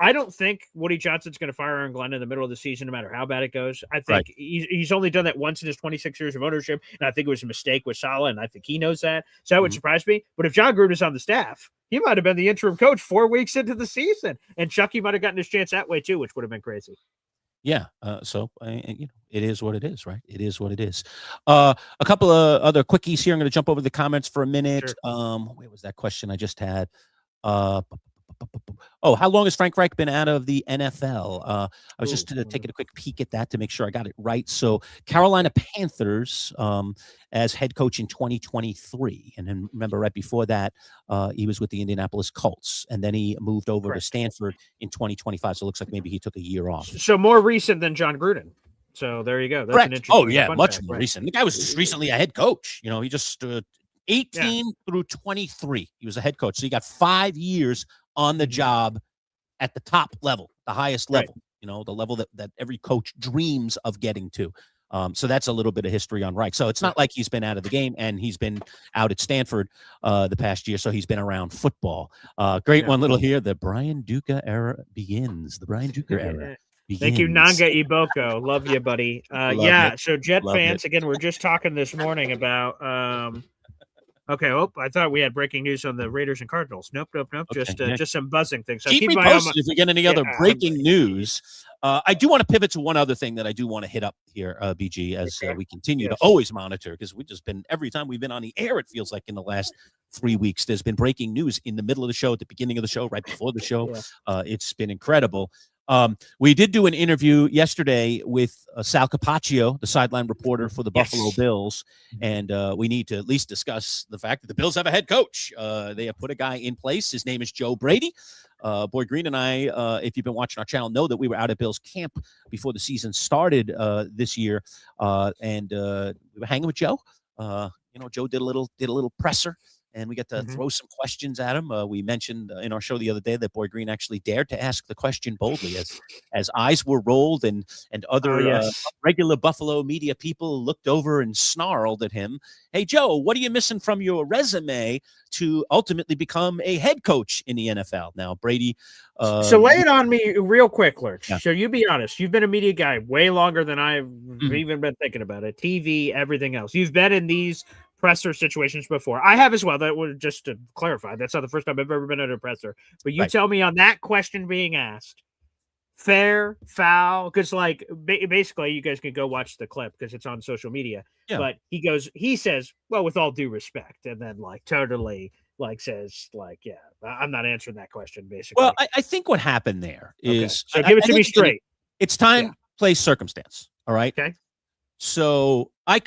I don't think Woody Johnson's going to fire Aaron Glenn in the middle of the season, no matter how bad it goes. I think he's only done that once in his 26 years of ownership, and I think it was a mistake with Saleh, and I think he knows that. So that would surprise me. But if John Gruden is on the staff, he might have been the interim coach 4 weeks into the season, and Chucky might have gotten his chance that way too, which would have been crazy. Yeah. So, it is what it is, right? It is what it is. A couple of other quickies here. I'm going to jump over the comments for a minute. Sure. Where was that question I just had? How long has Frank Reich been out of the NFL? I was just taking a quick peek at that to make sure I got it right. So Carolina Panthers as head coach in 2023. And then remember, right before that, he was with the Indianapolis Colts. And then he moved over to Stanford in 2025. So it looks like maybe he took a year off. So more recent than John Gruden. So there you go. That's an interesting much more recent. The guy was just recently a head coach. He just 18 through 23. He was a head coach. So he got 5 years on the job at the top level, the highest level, the level that every coach dreams of getting to. So that's a little bit of history on Reich. So it's not like he's been out of the game, and he's been out at Stanford the past year. So he's been around football. Great one little here. The Brian Duca era begins. The Brian Duca era. Begins. Thank you, Nanga Iboko. Love you, buddy. So Jet fans, again, we're just talking this morning about okay. Oh, I thought we had breaking news on the Raiders and Cardinals. Nope. Okay, just some buzzing things. So keep me posted if we get any other breaking news. I do want to pivot to one other thing that I do want to hit up here, BG, as we continue to always monitor, because we've just been, every time we've been on the air, it feels like in the last 3 weeks, there's been breaking news in the middle of the show, at the beginning of the show, right before the show. It's been incredible. We did do an interview yesterday with Sal Capaccio, the sideline reporter for the Buffalo Bills, and we need to at least discuss the fact that the Bills have a head coach. They have put a guy in place. His name is Joe Brady. Boy Green and I, if you've been watching our channel, know that we were out at Bills camp before the season started this year, and we were hanging with Joe. Joe did a little presser and we get to Mhm. throw some questions at him. We mentioned in our show the other day that Boy Green actually dared to ask the question boldly, as eyes were rolled and Oh, other yes. regular Buffalo media people looked over and snarled at him. Hey, Joe, what are you missing from your resume to ultimately become a head coach in the NFL? Now, Brady. So lay it on me real quick, Lurch. Yeah. So you be honest. You've been a media guy way longer than I've Mhm. even been thinking about it. TV, everything else. You've been in these presser situations before. I have as well. That would just to clarify. That's not the first time I've ever been at a presser. But you Right. tell me on that question being asked, fair, foul, because like basically you guys can go watch the clip because it's on social media. Yeah. But he says, well, with all due respect, and then like totally like says like, yeah, I'm not answering that question. Basically, Well, I think what happened there okay. is, So give it I to me think, again, straight. it's time, Yeah. place, circumstance. All right. Okay. So I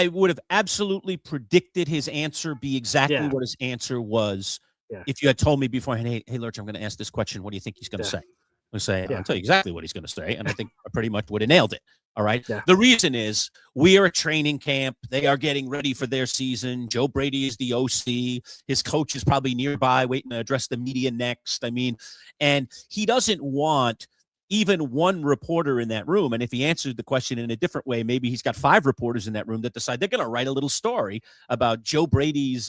would have absolutely predicted his answer be exactly Yeah. what his answer was. Yeah. If you had told me beforehand, hey, Lurch, I'm going to ask this question. What do you think he's going to Yeah. say? I'm going to say, Yeah. I'll tell you exactly what he's going to say. And I think I pretty much would have nailed it. All right. Yeah. The reason is we are a training camp. They are getting ready for their season. Joe Brady is the OC. His coach is probably nearby waiting to address the media next. I mean, and he doesn't want even one reporter in that room. And if he answered the question in a different way, maybe he's got 5 reporters in that room that decide they're going to write a little story about Joe Brady's,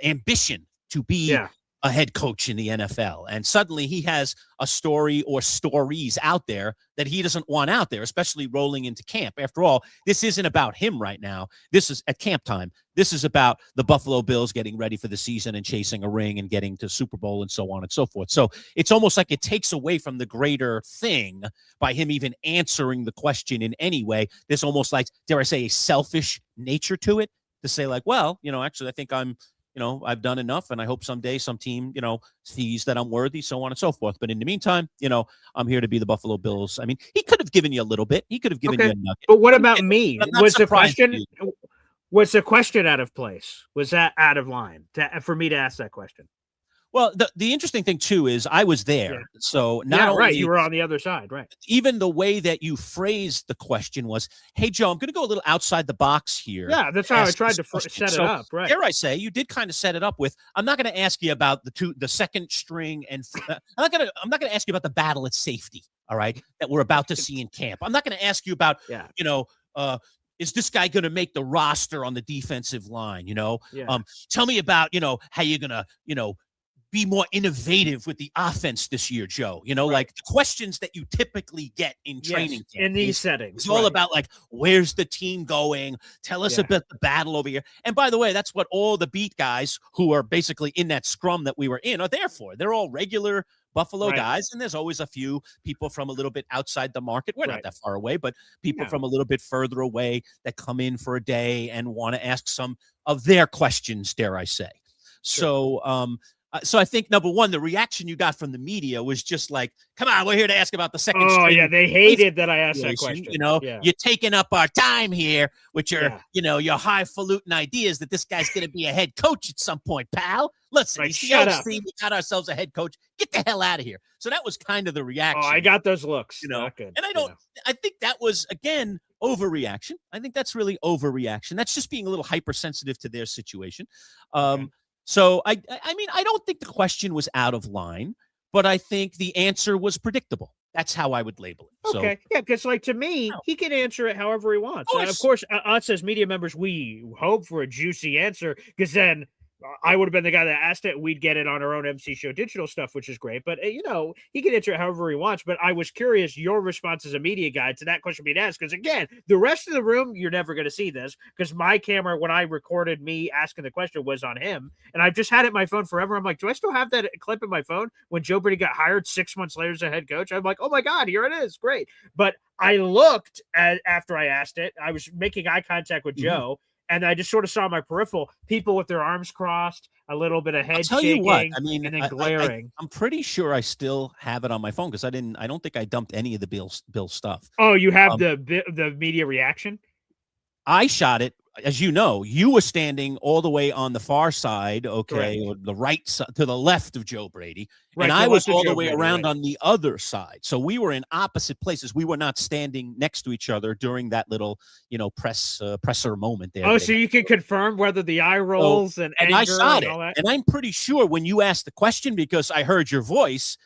ambition to be Yeah. a head coach in the NFL. And suddenly he has a story or stories out there that he doesn't want out there, especially rolling into camp. After all, this isn't about him right now. This is at camp time. This is about the Buffalo Bills getting ready for the season and chasing a ring and getting to Super Bowl and so on and so forth. So it's almost like it takes away from the greater thing by him even answering the question in any way. There's almost like, dare I say, a selfish nature to it, to say like, well, actually, I think I've done enough, and I hope someday some team, sees that I'm worthy, so on and so forth. But in the meantime, I'm here to be the Buffalo Bills. I mean, he could have given you a little bit. He could have given you a nugget. But what about me? I'm not surprised Was the question out of place? Was that out of line for me to ask that question? Well, the interesting thing too is I was there, Yeah. so not only right, you were on the other side, right? even the way that you phrased the question was, "Hey, Joe, I'm going to go a little outside the box here." Yeah, that's how I ask tried this to question. set it So, up, right? dare I say, you did kind of set it up with, I'm not going to ask you about the second string, and I'm not going to ask you about the battle at safety. All right, that we're about to see in camp. I'm not going to ask you about, Yeah. is this guy going to make the roster on the defensive line? Yeah. Tell me about, how you're going to, be more innovative with the offense this year, Joe. Like the questions that you typically get in training camp in these settings. It's all about like, where's the team going? Tell us about the battle over here. And by the way, that's what all the beat guys who are basically in that scrum that we were in are there for. They're all regular Buffalo guys, and there's always a few people from a little bit outside the market. We're not that far away, but people from a little bit further away that come in for a day and want to ask some of their questions, dare I say. So, so I think, number one, the reaction you got from the media was just like, come on, we're here to ask about the second Oh, string. yeah, they hated that I asked that question. You're taking up our time here with your, your highfalutin ideas that this guy's going to be a head coach at some point, pal. Listen, he's the OC. We got ourselves a head coach. Get the hell out of here. So that was kind of the reaction. Oh, I got those looks. Not good. And I think that was, again, overreaction. I think that's really overreaction. That's just being a little hypersensitive to their situation. So I mean, I don't think the question was out of line, but I think the answer was predictable. That's how I would label it. Okay. Yeah, because like to me, he can answer it however he wants. Of course, us as media members, we hope for a juicy answer because then I would have been the guy that asked it. We'd get it on our own MC Show digital stuff, which is great. But, he can answer it however he wants. But I was curious your response as a media guy to that question being asked. Because, again, the rest of the room, you're never going to see this because my camera, when I recorded me asking the question, was on him. And I've just had it on my phone forever. I'm like, do I still have that clip in my phone when Joe Brady got hired 6 months later as a head coach? I'm like, oh, my God, here it is. Great. But I looked after I asked it. I was making eye contact with Joe. And I just sort of saw my peripheral, people with their arms crossed, a little bit of head shaking, what, I mean, and then glaring. I'm pretty sure I still have it on my phone because I don't think I dumped any of the Bill stuff. Oh, you have the media reaction? I shot it as you know, you were standing all the way on the far side, okay, or the right side to the left of Joe Brady, Right, and to I the was left of all the Joe way Brady, around right. on the other side. So we were in opposite places. We were not standing next to each other during that little, presser moment there. Oh, that so they you can confirm whether the eye So, rolls and and I anger shot and it, all that? and I'm pretty sure when you asked the question, because I heard your voice,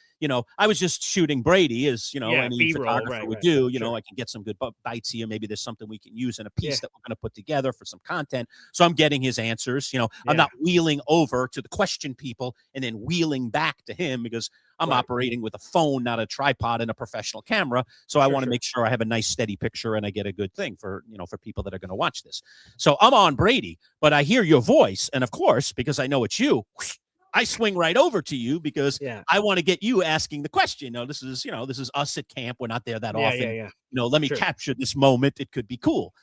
I was just shooting Brady, as Yeah, any B-roll, photographer right, would right. do. Sure. I can get some good bites here. Maybe there's something we can use in a piece Yeah. that we're going to put together for some content. So I'm getting his answers. I'm Yeah. not wheeling over to the question people and then wheeling back to him, because I'm Right. operating with a phone, not a tripod and a professional camera. So I want to Sure. make sure I have a nice steady picture and I get a good thing for people that are going to watch this. So I'm on Brady, but I hear your voice, and of course, because I know it's you, I swing right over to you because Yeah. I want to get you asking the question. This is us at camp. We're not there that Yeah, often. yeah. Let me Sure. capture this moment. It could be cool.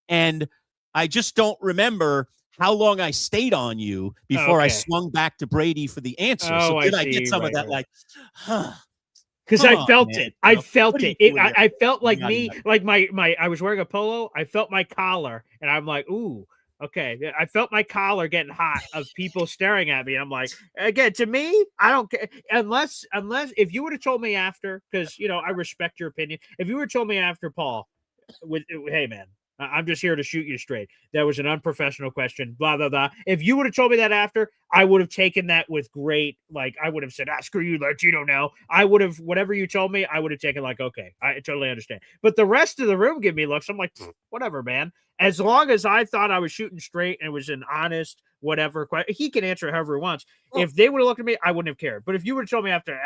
And I just don't remember how long I stayed on you before I Okay. swung back to Brady for the answer. So Oh, I did I get see. some of Right, that, right. like, huh, Because come I on, felt man. it. I felt what are you it. It doing there? I felt like Yada, me, yada. like my I was wearing a polo. I felt my collar, and I'm like, ooh, okay. I felt my collar getting hot of people staring at me. I'm like, again, to me, I don't care unless if you would have told me after, because I respect your opinion. If you would have told me after, Paul, hey man, I'm just here to shoot you straight. That was an unprofessional question, blah blah blah. If you would have told me that after, I would have taken that with great, like, I would have said, screw you, let you know. I would have, whatever you told me, I would have taken like, okay, I totally understand. But the rest of the room give me looks. I'm like, whatever, man. As long as I thought I was shooting straight and it was an honest whatever question, he can answer however he wants. Well- If they would have looked at me, I wouldn't have cared. But if you would have told me after,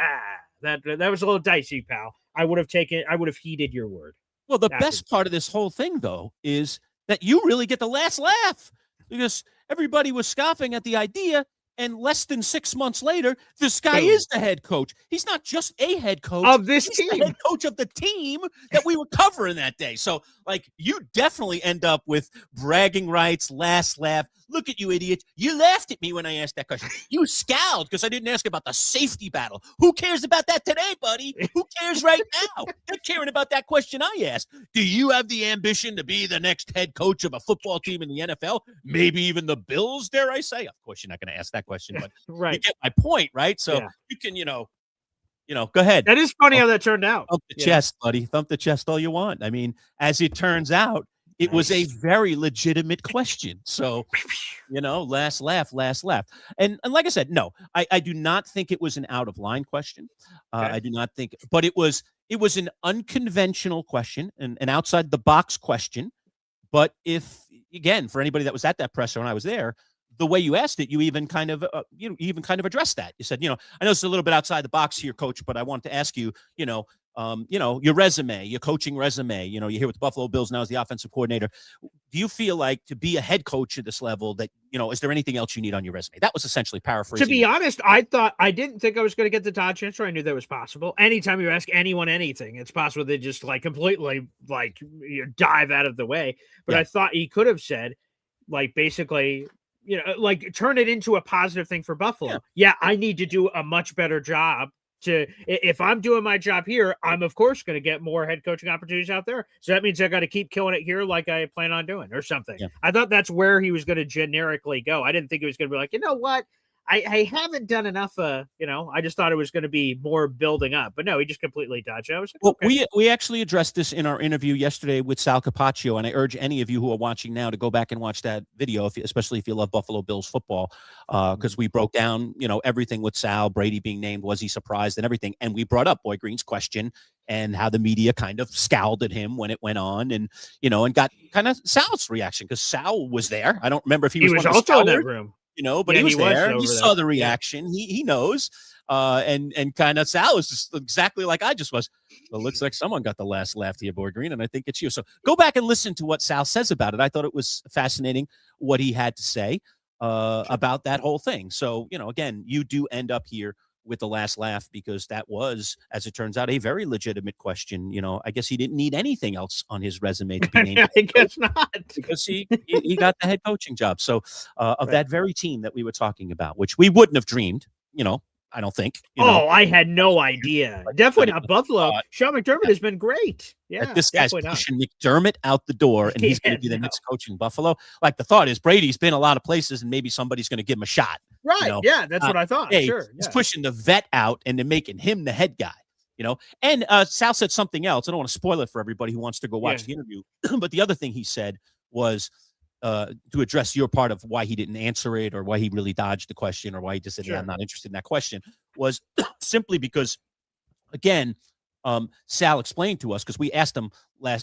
that was a little dicey, pal, I would have heeded your word. Well, the After best part of this whole thing, though, is that you really get the last laugh, because everybody was scoffing at the idea. And less than 6 months later, this guy Boom. is the head coach. He's not just a head coach Of this he's the team. head coach of the team that we were covering that day. So, you definitely end up with bragging rights, last laugh. Look at you, idiot. You laughed at me when I asked that question. You scowled because I didn't ask about the safety battle. Who cares about that today, buddy? Who cares right now? They're caring about that question I asked. Do you have the ambition to be the next head coach of a football team in the NFL? Maybe even the Bills, dare I say? Of course, you're not going to ask that question, but right. you get my point, right? So Yeah. you can, go ahead. That is funny how that turned out. Thump the chest, buddy. Thump the chest all you want. I mean, as it turns out, it was a Nice. very legitimate question. So, last laugh, last laugh. And like I said, no, I do not think it was an out of line question. Okay. I do not think, but it was an unconventional question, and an outside the box question. But again, for anybody that was at that presser when I was there, the way you asked it, you even kind of addressed that. You said, I know it's a little bit outside the box here, coach, but I want to ask you, your resume, your coaching resume, you're here with the Buffalo Bills now as the offensive coordinator. Do you feel like to be a head coach at this level that, is there anything else you need on your resume? That was essentially paraphrasing. To be honest, I didn't think I was going to get the Todd answer. I knew that was possible. Anytime you ask anyone anything, it's possible they just completely dive out of the way. But Yeah. I thought he could have said, basically, turn it into a positive thing for Buffalo. Yeah, I need to do a much better job. If I'm doing my job here, I'm of course going to get more head coaching opportunities out there. So that means I got to keep killing it here, like I plan on doing, or something. Yeah. I thought that's where he was going to generically go. I didn't think he was going to be like, you know what, I haven't done enough. I just thought it was going to be more building up, but no, he just completely dodged it. I was like, Well, okay. we actually addressed this in our interview yesterday with Sal Capaccio, and I urge any of you who are watching now to go back and watch that video, especially if you love Buffalo Bills football, because we broke down, everything with Sal, Brady being named, was he surprised, and everything, and we brought up Boy Green's question and how the media kind of scowled at him when it went on, and and got kind of Sal's reaction, because Sal was there. I don't remember if he was one of the also in that scholars, room. but Yeah, he was he was there. over He there. saw the Yeah. reaction. He knows. And kind of Sal was just exactly like I just was. Well, looks like someone got the last laugh here, Boy Green, and I think it's you. So go back and listen to what Sal says about it. I thought it was fascinating what he had to say about that whole thing. So, again, you do end up here with the last laugh, because that was, as it turns out, a very legitimate question. I guess he didn't need anything else on his resume to be named I guess not. because he got the head coaching job. So of Right. that very team that we were talking about, which we wouldn't have dreamed, I don't think. I had no idea. Definitely not Buffalo. thought- Sean McDermott has been great. Yeah, That this guy's definitely not. pushing McDermott out the door, and he's going to be the next coach in Buffalo. Like, the thought is Brady's been a lot of places, and maybe somebody's going to give him a shot. Right. Yeah, that's what I thought. Hey, Sure. he's Yeah. pushing the vet out and then making him the head guy. And Sal said something else. I don't want to spoil it for everybody who wants to go watch the interview. But the other thing he said was to address your part of why he didn't answer it, or why he really dodged the question, or why he just said, yeah, I'm not interested in that question, was simply because, again, Sal explained to us, because we asked him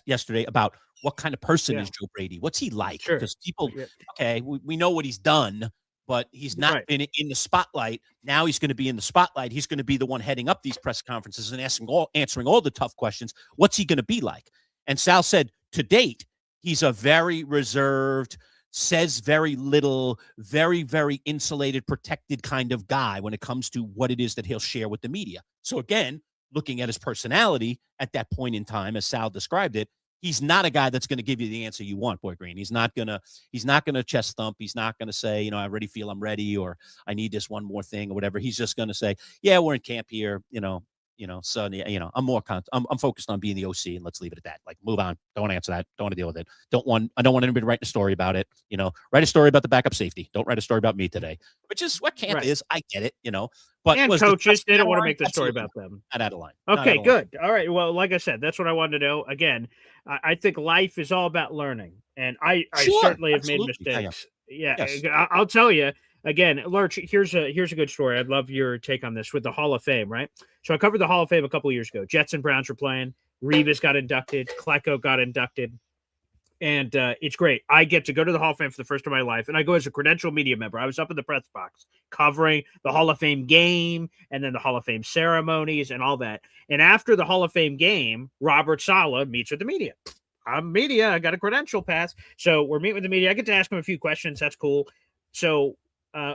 yesterday about what kind of person is Joe Brady? What's he like? Because people, we know what he's done, but he's not been in the spotlight. Now he's going to be in the spotlight. He's going to be the one heading up these press conferences and answering all the tough questions. What's he going to be like? And Sal said, to date, he's a very reserved, says very little, very, very insulated, protected kind of guy when it comes to what it is that he'll share with the media. So again, looking at his personality at that point in time, as Sal described it, he's not a guy that's going to give you the answer you want, Boy Green. He's not going to chest thump. He's not going to say, I already feel I'm ready, or I need this one more thing, or whatever. He's just going to say, yeah, we're in camp here, so I'm focused on being the OC, and let's leave it at that. Like, move on. Don't want to answer that. Don't want to deal with it. I don't want anybody writing a story about it. Write a story about the backup safety. Don't write a story about me today, which is what camp is. I get it, but and coaches, they don't want to make the story about them. Not out of line. Okay, good. All right. Well, like I said, that's what I wanted to know. Again, I think life is all about learning, and I certainly have made mistakes. Yeah, I'll tell you. Again, Lurch, here's a good story. I'd love your take on this with the Hall of Fame, right? So I covered the Hall of Fame a couple of years ago. Jets and Browns were playing. Revis got inducted. Klecko got inducted. And it's great. I get to go to the Hall of Fame for the first time in my life, and I go as a credentialed media member. I was up in the press box covering the Hall of Fame game and then the Hall of Fame ceremonies and all that. And after the Hall of Fame game, Robert Saleh meets with the media. I'm media. I got a credential pass. So we're meeting with the media. I get to ask him a few questions. That's cool. So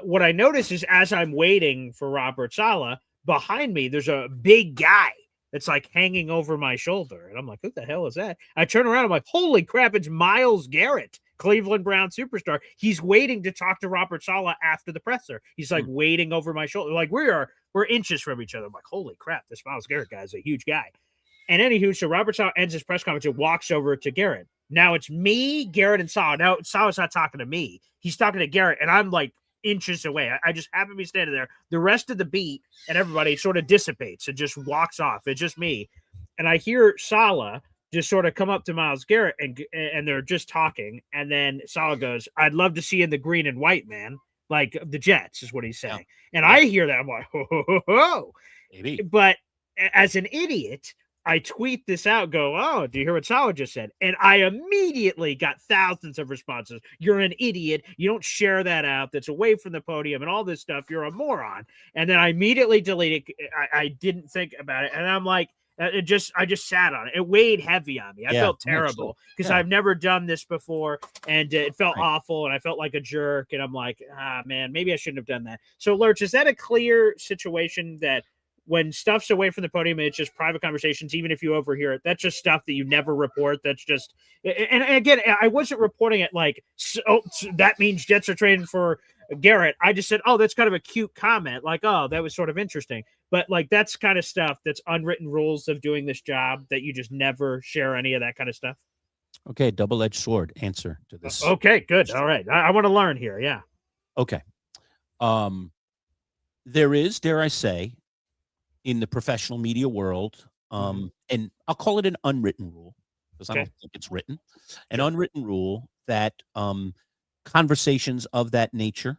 what I notice is, as I'm waiting for Robert Saleh, behind me, there's a big guy that's like hanging over my shoulder. And I'm like, what the hell is that? I turn around. I'm like, holy crap, it's Myles Garrett, Cleveland Brown superstar. He's waiting to talk to Robert Saleh after the presser. He's like waiting over my shoulder. Like, we're inches from each other. I'm like, holy crap, this Myles Garrett guy is a huge guy. And anywho, so Robert Saleh ends his press conference and walks over to Garrett. Now it's me, Garrett, and Saleh. Now Saleh's not talking to me. He's talking to Garrett. And I'm like inches away. I just happen to be standing there. The rest of the beat and everybody sort of dissipates and just walks off. It's just me. And I hear Saleh just sort of come up to Myles Garrett, and they're just talking. And then Saleh goes, I'd love to see you in the green and white, man. Like the Jets is what he's saying. And I hear that. I'm like, ho. Maybe. But as an idiot, I tweet this out, go, oh, do you hear what Saleh just said? And I immediately got thousands of responses. You're an idiot. You don't share that out. That's away from the podium and all this stuff. You're a moron. And then I immediately deleted it. I didn't think about it. And I'm like, I just sat on it. It weighed heavy on me. I felt terrible because I've never done this before, and it felt awful, and I felt like a jerk. And I'm like, man, maybe I shouldn't have done that. So, Lurch, is that a clear situation that when stuff's away from the podium, it's just private conversations, even if you overhear it, that's just stuff that you never report? That's just, and again, I wasn't reporting it like, so that means Jets are trading for Garrett. I just said, oh, that's kind of a cute comment. Like, oh, that was sort of interesting. But like, that's kind of stuff that's unwritten rules of doing this job that you just never share any of that kind of stuff. Okay. Double-edged sword answer to this. Okay, good. All right. I want to learn here. Yeah. Okay. There is, dare I say, in the professional media world, and I'll call it an unwritten rule, because I don't think it's written, an unwritten rule that conversations of that nature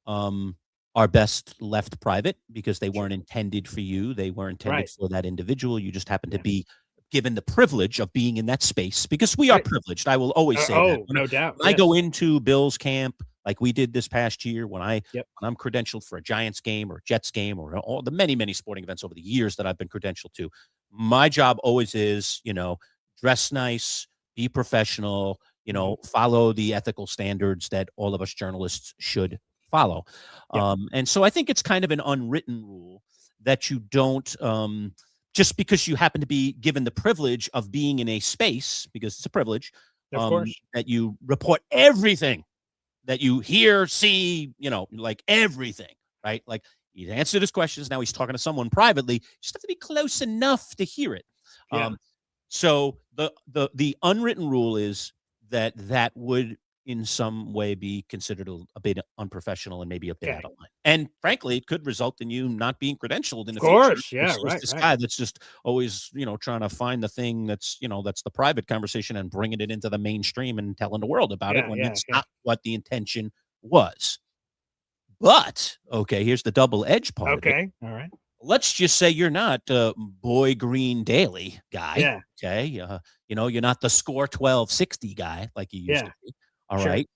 are best left private, because they weren't intended for you. They weren't intended for that individual. You just happen to be given the privilege of being in that space, because we are privileged. I will always say that. No doubt. When I go into Bill's camp, like we did this past year, when I'm credentialed for a Giants game or Jets game, or all the many, many sporting events over the years that I've been credentialed to, my job always is, dress nice, be professional, follow the ethical standards that all of us journalists should follow. And so I think it's kind of an unwritten rule that you don't, just because you happen to be given the privilege of being in a space, because it's a privilege, of course, that you report everything that you hear, see, like everything, right? Like He answered his questions. Now he's talking to someone privately. You just have to be close enough to hear it. Yeah. So the unwritten rule is that would in some way be considered a bit unprofessional and maybe a bit out of line. And frankly, it could result in you not being credentialed in the future. Yeah, right. This guy that's just always, trying to find the thing that's the private conversation and bringing it into the mainstream and telling the world about it when it's not what the intention was. But, okay, here's the double-edged part of it. Okay, all right. Let's just say you're not Boy Green Daily guy. Yeah. Okay. You're not the Score 1260 guy like you used to be. All right.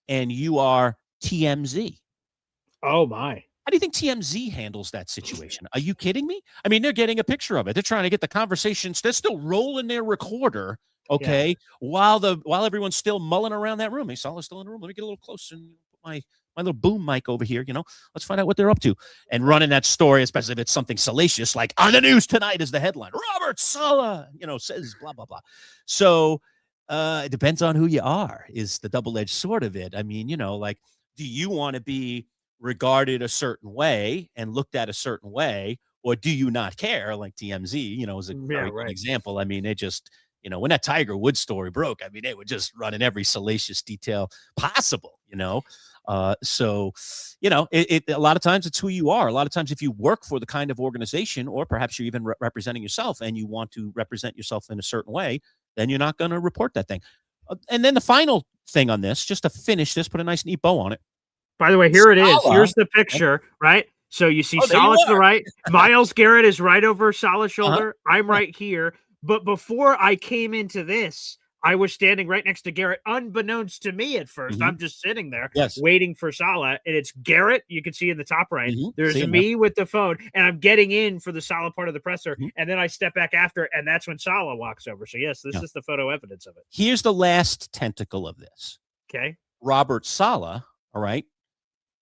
And you are TMZ. Oh, my. How do you think TMZ handles that situation? Are you kidding me? I mean, they're getting a picture of it. They're trying to get the conversations. They're still rolling their recorder, okay, while everyone's still mulling around that room. Hey, Salah's still in the room. Let me get a little closer and put my little boom mic over here, let's find out what they're up to. And running that story, especially if it's something salacious, like on the news tonight is the headline. Robert Saleh, says blah, blah, blah. So it depends on who you are is the double-edged sword of it. I mean, do you want to be regarded a certain way and looked at a certain way, or do you not care? Like TMZ, is a very good example. I mean, they just, when that Tiger Woods story broke, I mean, they would just run in every salacious detail possible, So, a lot of times it's who you are. A lot of times if you work for the kind of organization, or perhaps you're even representing yourself and you want to represent yourself in a certain way, then you're not going to report that thing. And then the final thing on this, just to finish this, put a nice neat bow on it. By the way, here it is. Here's the picture, right? So you see Salah to the right. Myles Garrett is right over Salah's shoulder. I'm right here. But before I came into this, I was standing right next to Garrett, unbeknownst to me at 1st. I'm just sitting there waiting for Salah, and it's Garrett. You can see in the top right. There's me with the phone, and I'm getting in for the Salah part of the presser, and then I step back after, and that's when Salah walks over. So, yes, this is the photo evidence of it. Here's the last tentacle of this. Okay. Robert Saleh, all right,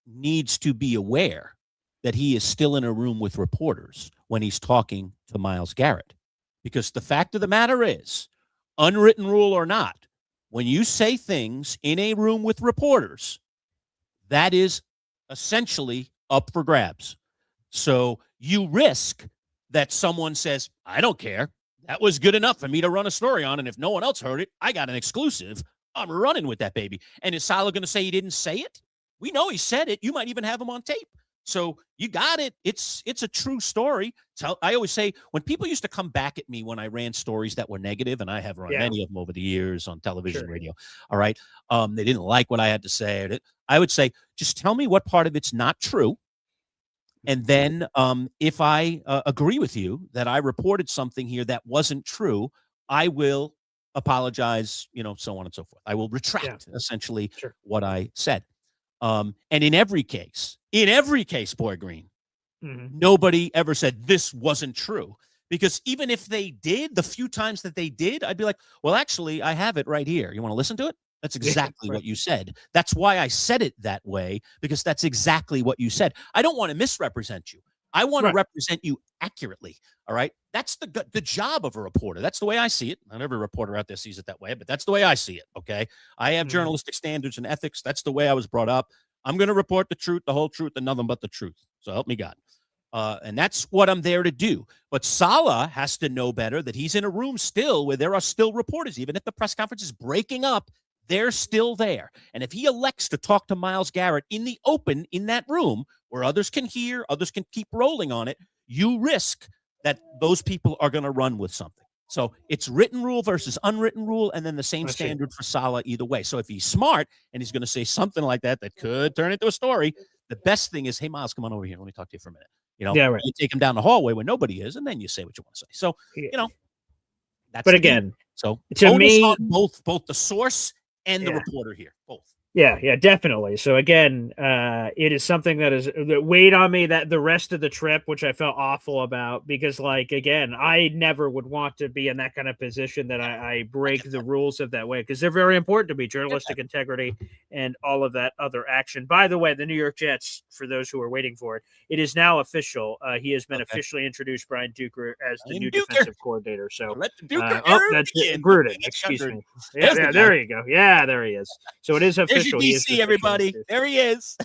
needs to be aware that he is still in a room with reporters when he's talking to Myles Garrett. Because the fact of the matter is, unwritten rule or not, when you say things in a room with reporters, that is essentially up for grabs. So you risk that someone says, I don't care. That was good enough for me to run a story on. And if no one else heard it, I got an exclusive. I'm running with that baby. And is Salah going to say he didn't say it? We know he said it. You might even have him on tape. So you got it. It's a true story. So I always say when people used to come back at me when I ran stories that were negative, and I have run many of them over the years on television, radio. All right. They didn't like what I had to say. I would say, just tell me what part of it's not true. And then if I agree with you that I reported something here that wasn't true, I will apologize, so on and so forth. I will retract essentially what I said. And in every case, Boy Green, nobody ever said this wasn't true. Because even if they did, the few times that they did, I'd be like, well, actually, I have it right here. You want to listen to it? That's exactly what you said. That's why I said it that way, because that's exactly what you said. I don't want to misrepresent you. I want to represent you accurately. All right. That's the job of a reporter. That's the way I see it. Not every reporter out there sees it that way, but that's the way I see it. Okay. I have journalistic standards and ethics. That's the way I was brought up. I'm going to report the truth, the whole truth, and nothing but the truth. So help me God. And that's what I'm there to do. But Salah has to know better that he's in a room still where there are still reporters. Even if the press conference is breaking up, they're still there. And if he elects to talk to Myles Garrett in the open in that room where others can hear, others can keep rolling on it, you risk that those people are going to run with something. So it's written rule versus unwritten rule, and then the same standard for Salah either way. So if he's smart and he's going to say something like that could turn into a story, the best thing is, hey, Myles, come on over here. Let me talk to you for a minute. You take him down the hallway where nobody is, and then you say what you want to say. So, that's but again, so to me, both the source and the reporter here, both. Yeah, definitely. So again, it is something that weighed on me that the rest of the trip, which I felt awful about, because again, I never would want to be in that kind of position that I break the rules of that way, because they're very important to me, journalistic integrity and all of that other action. By the way, the New York Jets, for those who are waiting for it, it is now official. He has been officially introduced, Brian Duker, as the new defensive coordinator. So that's Gruden. Excuse me. Yeah, there you go. Yeah, there he is. So it is official. DC, everybody. There he is.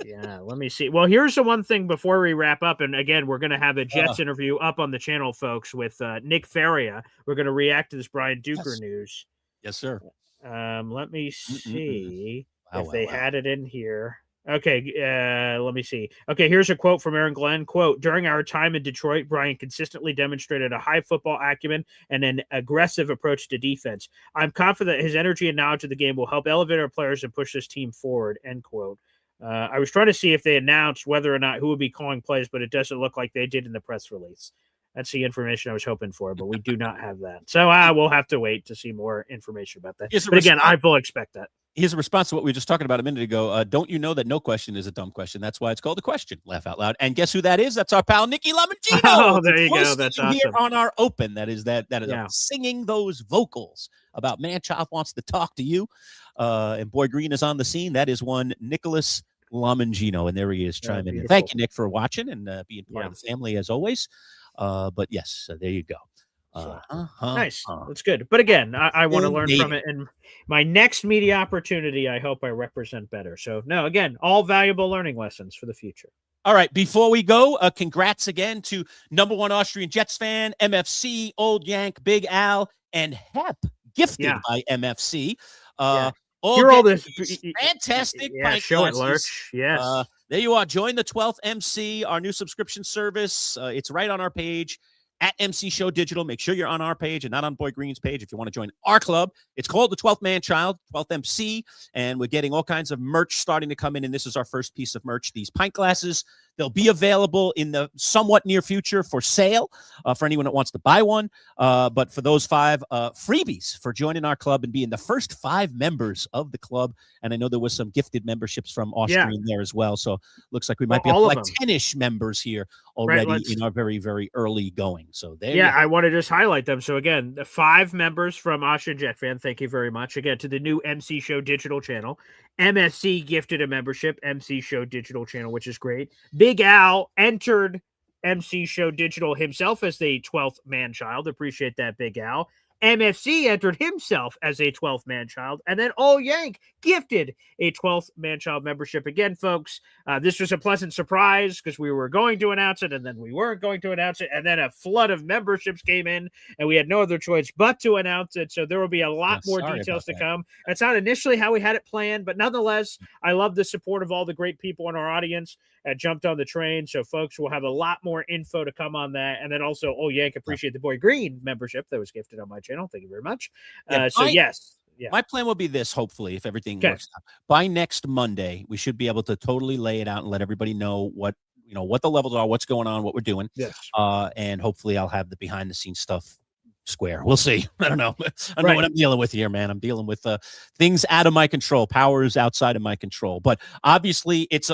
Yeah, let me see. Well, here's the one thing before we wrap up. And again, we're going to have a Jets interview up on the channel, folks, with Nick Faria. We're going to react to this Brian Duker news. Yes, sir. Let me see Wow, if they wow. had it in here. Okay, let me see. Okay, here's a quote from Aaron Glenn. Quote, during our time in Detroit, Brian consistently demonstrated a high football acumen and an aggressive approach to defense. I'm confident his energy and knowledge of the game will help elevate our players and push this team forward, end quote. I was trying to see if they announced whether or not who would be calling plays, but it doesn't look like they did in the press release. That's the information I was hoping for, but we do not have that. So we'll have to wait to see more information about that. But again, I fully expect that. Here's a response to what we were just talking about a minute ago. Don't you know that no question is a dumb question? That's why it's called a question. Laugh out loud. And guess who that is? That's our pal Nicky Lamangino. Oh, there you go. That's awesome. Here on our open. That is singing those vocals about Manchild wants to talk to you. And Boy Green is on the scene. That is one Nicholas Lamangino, and there he is chiming in. Thank you, Nick, for watching and being part of the family as always. But yes, there you go. Nice. That's good. But again, I want to learn from it. And my next media opportunity, I hope I represent better. So, no, again, all valuable learning lessons for the future. All right. Before we go, congrats again to #1 Austrian Jets fan, MFC, Old Yank, Big Al, and Hep, gifted by MFC. Hear all this fantastic show it, Lurch. Yes. There you are. Join the 12th MC, our new subscription service. It's right on our page at MC Show Digital. Make sure you're on our page and not on Boy Green's page if you want to join our club. It's called the 12th Manchild, 12th MC, and we're getting all kinds of merch starting to come in, and this is our first piece of merch. These pint glasses, they'll be available in the somewhat near future for sale for anyone that wants to buy one. But for those 5 freebies for joining our club and being the first 5 members of the club, and I know there was some gifted memberships from Austrian there as well, so looks like we might be up to like 10-ish members here already in our very, very early going. So there I want to just highlight them. So again, the 5 members from Austrian Jet Fan, thank you very much. Again, to the new MC Show Digital channel. MSC gifted a membership, MC Show Digital channel, which is great. Big Al entered MC Show Digital himself as the 12th Manchild. Appreciate that, Big Al. MFC entered himself as a 12th Manchild, and then Old Yank gifted a 12th Manchild membership. Again, folks, this was a pleasant surprise because we were going to announce it, and then we weren't going to announce it, and then a flood of memberships came in, and we had no other choice but to announce it, so there will be a lot more details to come. That's not initially how we had it planned, but nonetheless, I love the support of all the great people in our audience that jumped on the train, so folks will have a lot more info to come on that, and then also, Old Yank, appreciate the Boy Green membership that was gifted on my channel. Thank you very much. Yes. Yeah. My plan will be this, hopefully, if everything works out. By next Monday, we should be able to totally lay it out and let everybody know what the levels are, what's going on, what we're doing. Yes. And hopefully I'll have the behind the scenes stuff square. We'll see. I don't know. I don't know what I'm dealing with here, man. I'm dealing with things out of my control, powers outside of my control. But obviously it's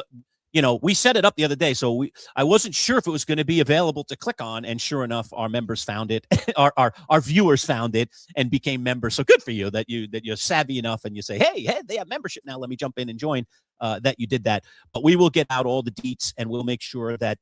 we set it up the other day, so I wasn't sure if it was going to be available to click on, and sure enough, our members found it. our viewers found it and became members. So good for you that you're savvy enough and you say, hey, they have membership now. Let me jump in and join. That you did that. But we will get out all the deets, and we'll make sure that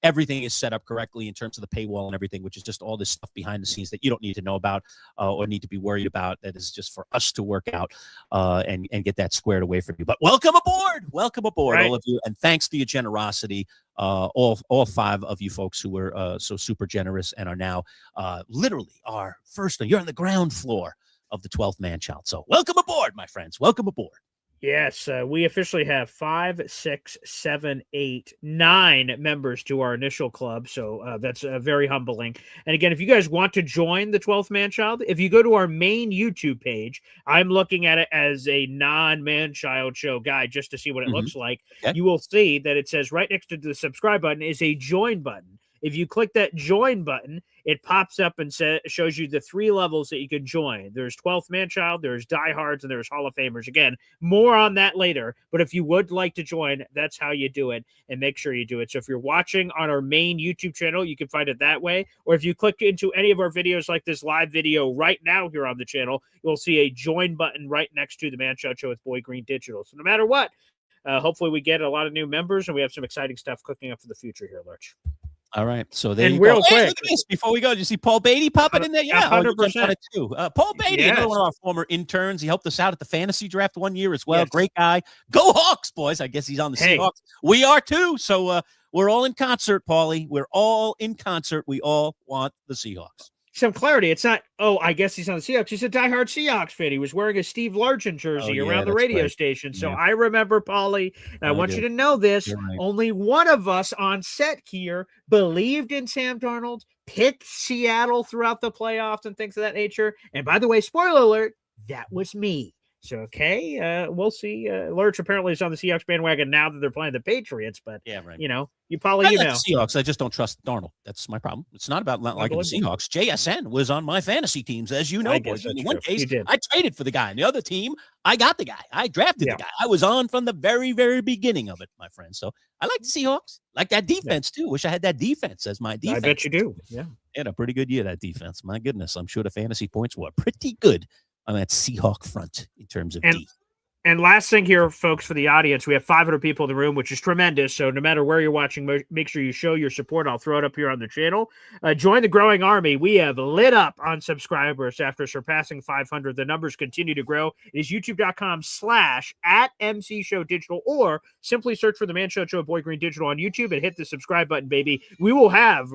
everything is set up correctly in terms of the paywall and everything, which is just all this stuff behind the scenes that you don't need to know about or need to be worried about. That is just for us to work out and get that squared away for you. But welcome aboard, all of you, and thanks to your generosity, all 5 of you folks who were so super generous and are now literally our first. You're on the ground floor of the 12th Manchild. So welcome aboard, my friends. Welcome aboard. Yes, we officially have 5, 6, 7, 8, 9 members to our initial club, so that's very humbling. And again, if you guys want to join the 12th Manchild, if you go to our main YouTube page, I'm looking at it as a non-Manchild show guide just to see what it looks like. Okay. You will see that it says right next to the subscribe button is a join button. If you click that join button, it pops up and shows you the 3 levels that you can join. There's 12th Manchild, there's Diehards, and there's Hall of Famers. Again, more on that later. But if you would like to join, that's how you do it, and make sure you do it. So if you're watching on our main YouTube channel, you can find it that way. Or if you click into any of our videos like this live video right now here on the channel, you'll see a join button right next to the Manchild Show with Boy Green Digital. So no matter what, hopefully we get a lot of new members, and we have some exciting stuff cooking up for the future here, Lurch. All right, so there And you go. real Hey, quick- look at this. Before we go, did you see Paul Beatty popping in there? Yeah, 100%. it too. Paul Beatty, Yes. another one of our former interns. He helped us out at the fantasy draft one year as well. Yes. Great guy. Go Hawks, boys. I guess he's on the Hey. Seahawks. We are too. So we're all in concert, Paulie. We're all in concert. We all want the Seahawks. Some clarity. It's not, I guess he's on the Seahawks. He's a diehard Seahawks fan. He was wearing a Steve Largent jersey Oh, yeah, around the that's radio right. station. So Yeah. I remember, Paulie, and I Oh, want good. you to know this. You're right. Only one of us on set here believed in Sam Darnold, picked Seattle throughout the playoffs and things of that nature. And by the way, spoiler alert, that was me. So, okay, we'll see. Lurch apparently is on the Seahawks bandwagon now that they're playing the Patriots. But, Yeah, right. you know, I Paulie, like you know. the Seahawks. I just don't trust Darnold. That's my problem. It's not about not liking the Unbelievable. Seahawks. JSN was on my fantasy teams, as you know, I boys. guess In that's one true. case, You did. I traded for the guy. In the other team, I got the guy. I drafted Yeah. the guy. I was on from the very, very beginning of it, my friend. So I like the Seahawks. Like that defense, too. Wish I had that defense as my defense. I bet you do. Yeah. They had a pretty good year, that defense. My goodness. I'm sure the fantasy points were pretty good on that Seahawk front in terms of D. And last thing here, folks, for the audience, we have 500 people in the room, which is tremendous. So no matter where you're watching, make sure you show your support. I'll throw it up here on the channel. Join the growing army. We have lit up on subscribers after surpassing 500. The numbers continue to grow. It is youtube.com/@MC Show Digital, or simply search for the Manchild Show Boy Green Digital on YouTube and hit the subscribe button, baby. We will have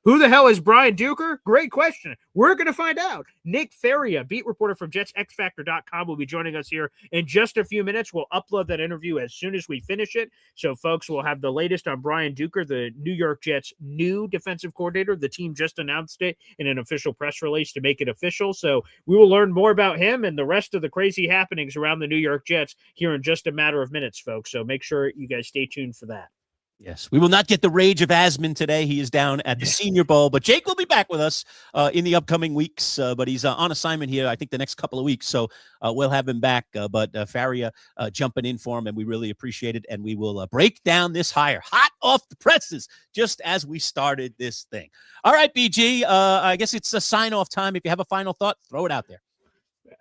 who the hell is Brian Duker? Great question. We're going to find out. Nick Faria, beat reporter from JetsXFactor.com, will be joining us here in just a few minutes. We'll upload that interview as soon as we finish it. So, folks, we'll have the latest on Brian Duker, the New York Jets' new defensive coordinator. The team just announced it in an official press release to make it official. So we will learn more about him and the rest of the crazy happenings around the New York Jets here in just a matter of minutes, folks. So make sure you guys stay tuned for that. Yes, we will not get the rage of Asman today. He is down at the Senior Bowl, but Jake will be back with us in the upcoming weeks. But he's on assignment here, I think, the next couple of weeks. So we'll have him back. But Faria jumping in for him, and we really appreciate it. And we will break down this hire hot off the presses, just as we started this thing. All right, BG, I guess it's a sign-off time. If you have a final thought, throw it out there.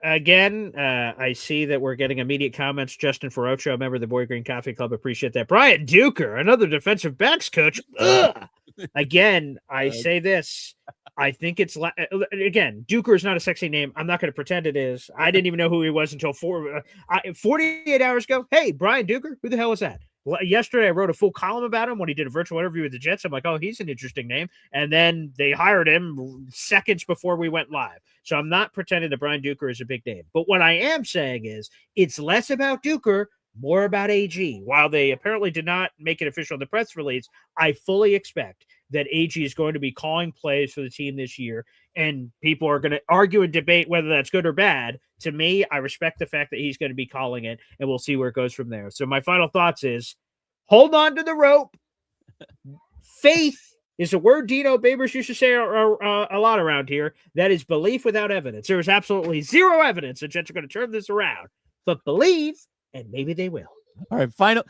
Again, I see that we're getting immediate comments. Justin Ferrocho, member of the Boy Green Coffee Club, appreciate that. Brian Duker, another defensive backs coach. Ugh. Again, I say this. I think it's again, Duker is not a sexy name. I'm not going to pretend it is. I didn't even know who he was until 48 hours ago. Hey, Brian Duker, who the hell is that? Yesterday, I wrote a full column about him when he did a virtual interview with the Jets. I'm like, oh, he's an interesting name. And then they hired him seconds before we went live. So I'm not pretending that Brian Duker is a big name. But what I am saying is it's less about Duker, more about AG. While they apparently did not make it official in the press release, I fully expect that AG is going to be calling plays for the team this year, and people are going to argue and debate whether that's good or bad. To me, I respect the fact that he's going to be calling it, and we'll see where it goes from there. So my final thoughts is hold on to the rope. Faith is a word Dino Babers used to say a lot around here. That is belief without evidence. There is absolutely zero evidence that Jets are going to turn this around, but believe, and maybe they will. All right, final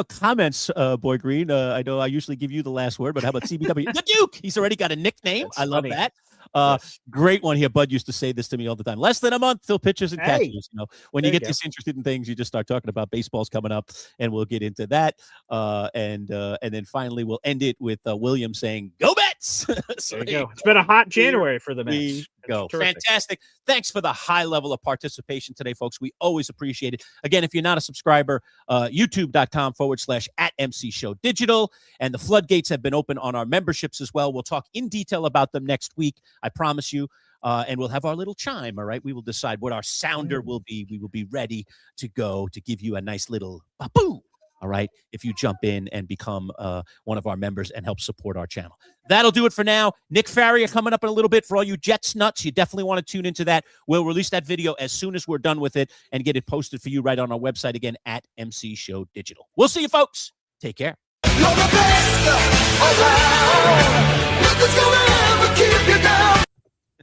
comments, Boy Green. I know I usually give you the last word, but how about CBW? The Duke. He's already got a nickname. That's I love funny. that. Yes. Great one here. Bud used to say this to me all the time. Less than a month till pitchers and Hey, catchers. You know, when there you you get go. disinterested in things, you just start talking about baseball's coming up, and we'll get into that. And then finally, we'll end it with William saying, "Go Mets!" So There you go. It's been a hot January for the we Mets. go. It's terrific. Fantastic. Thanks for the high level of participation today, folks. We always appreciate it. Again, if you're not a subscriber, youtube.com/@MC Show Digital. And the floodgates have been open on our memberships as well. We'll talk in detail about them next week. I promise you. And we'll have our little chime. All right. We will decide what our sounder will be. We will be ready to go to give you a nice little ba-boom. All right, if you jump in and become one of our members and help support our channel. That'll do it for now. Nick Faria coming up in a little bit for all you Jets nuts. You definitely want to tune into that. We'll release that video as soon as we're done with it and get it posted for you right on our website again at MC Show Digital. We'll see you, folks. Take care. You're the best.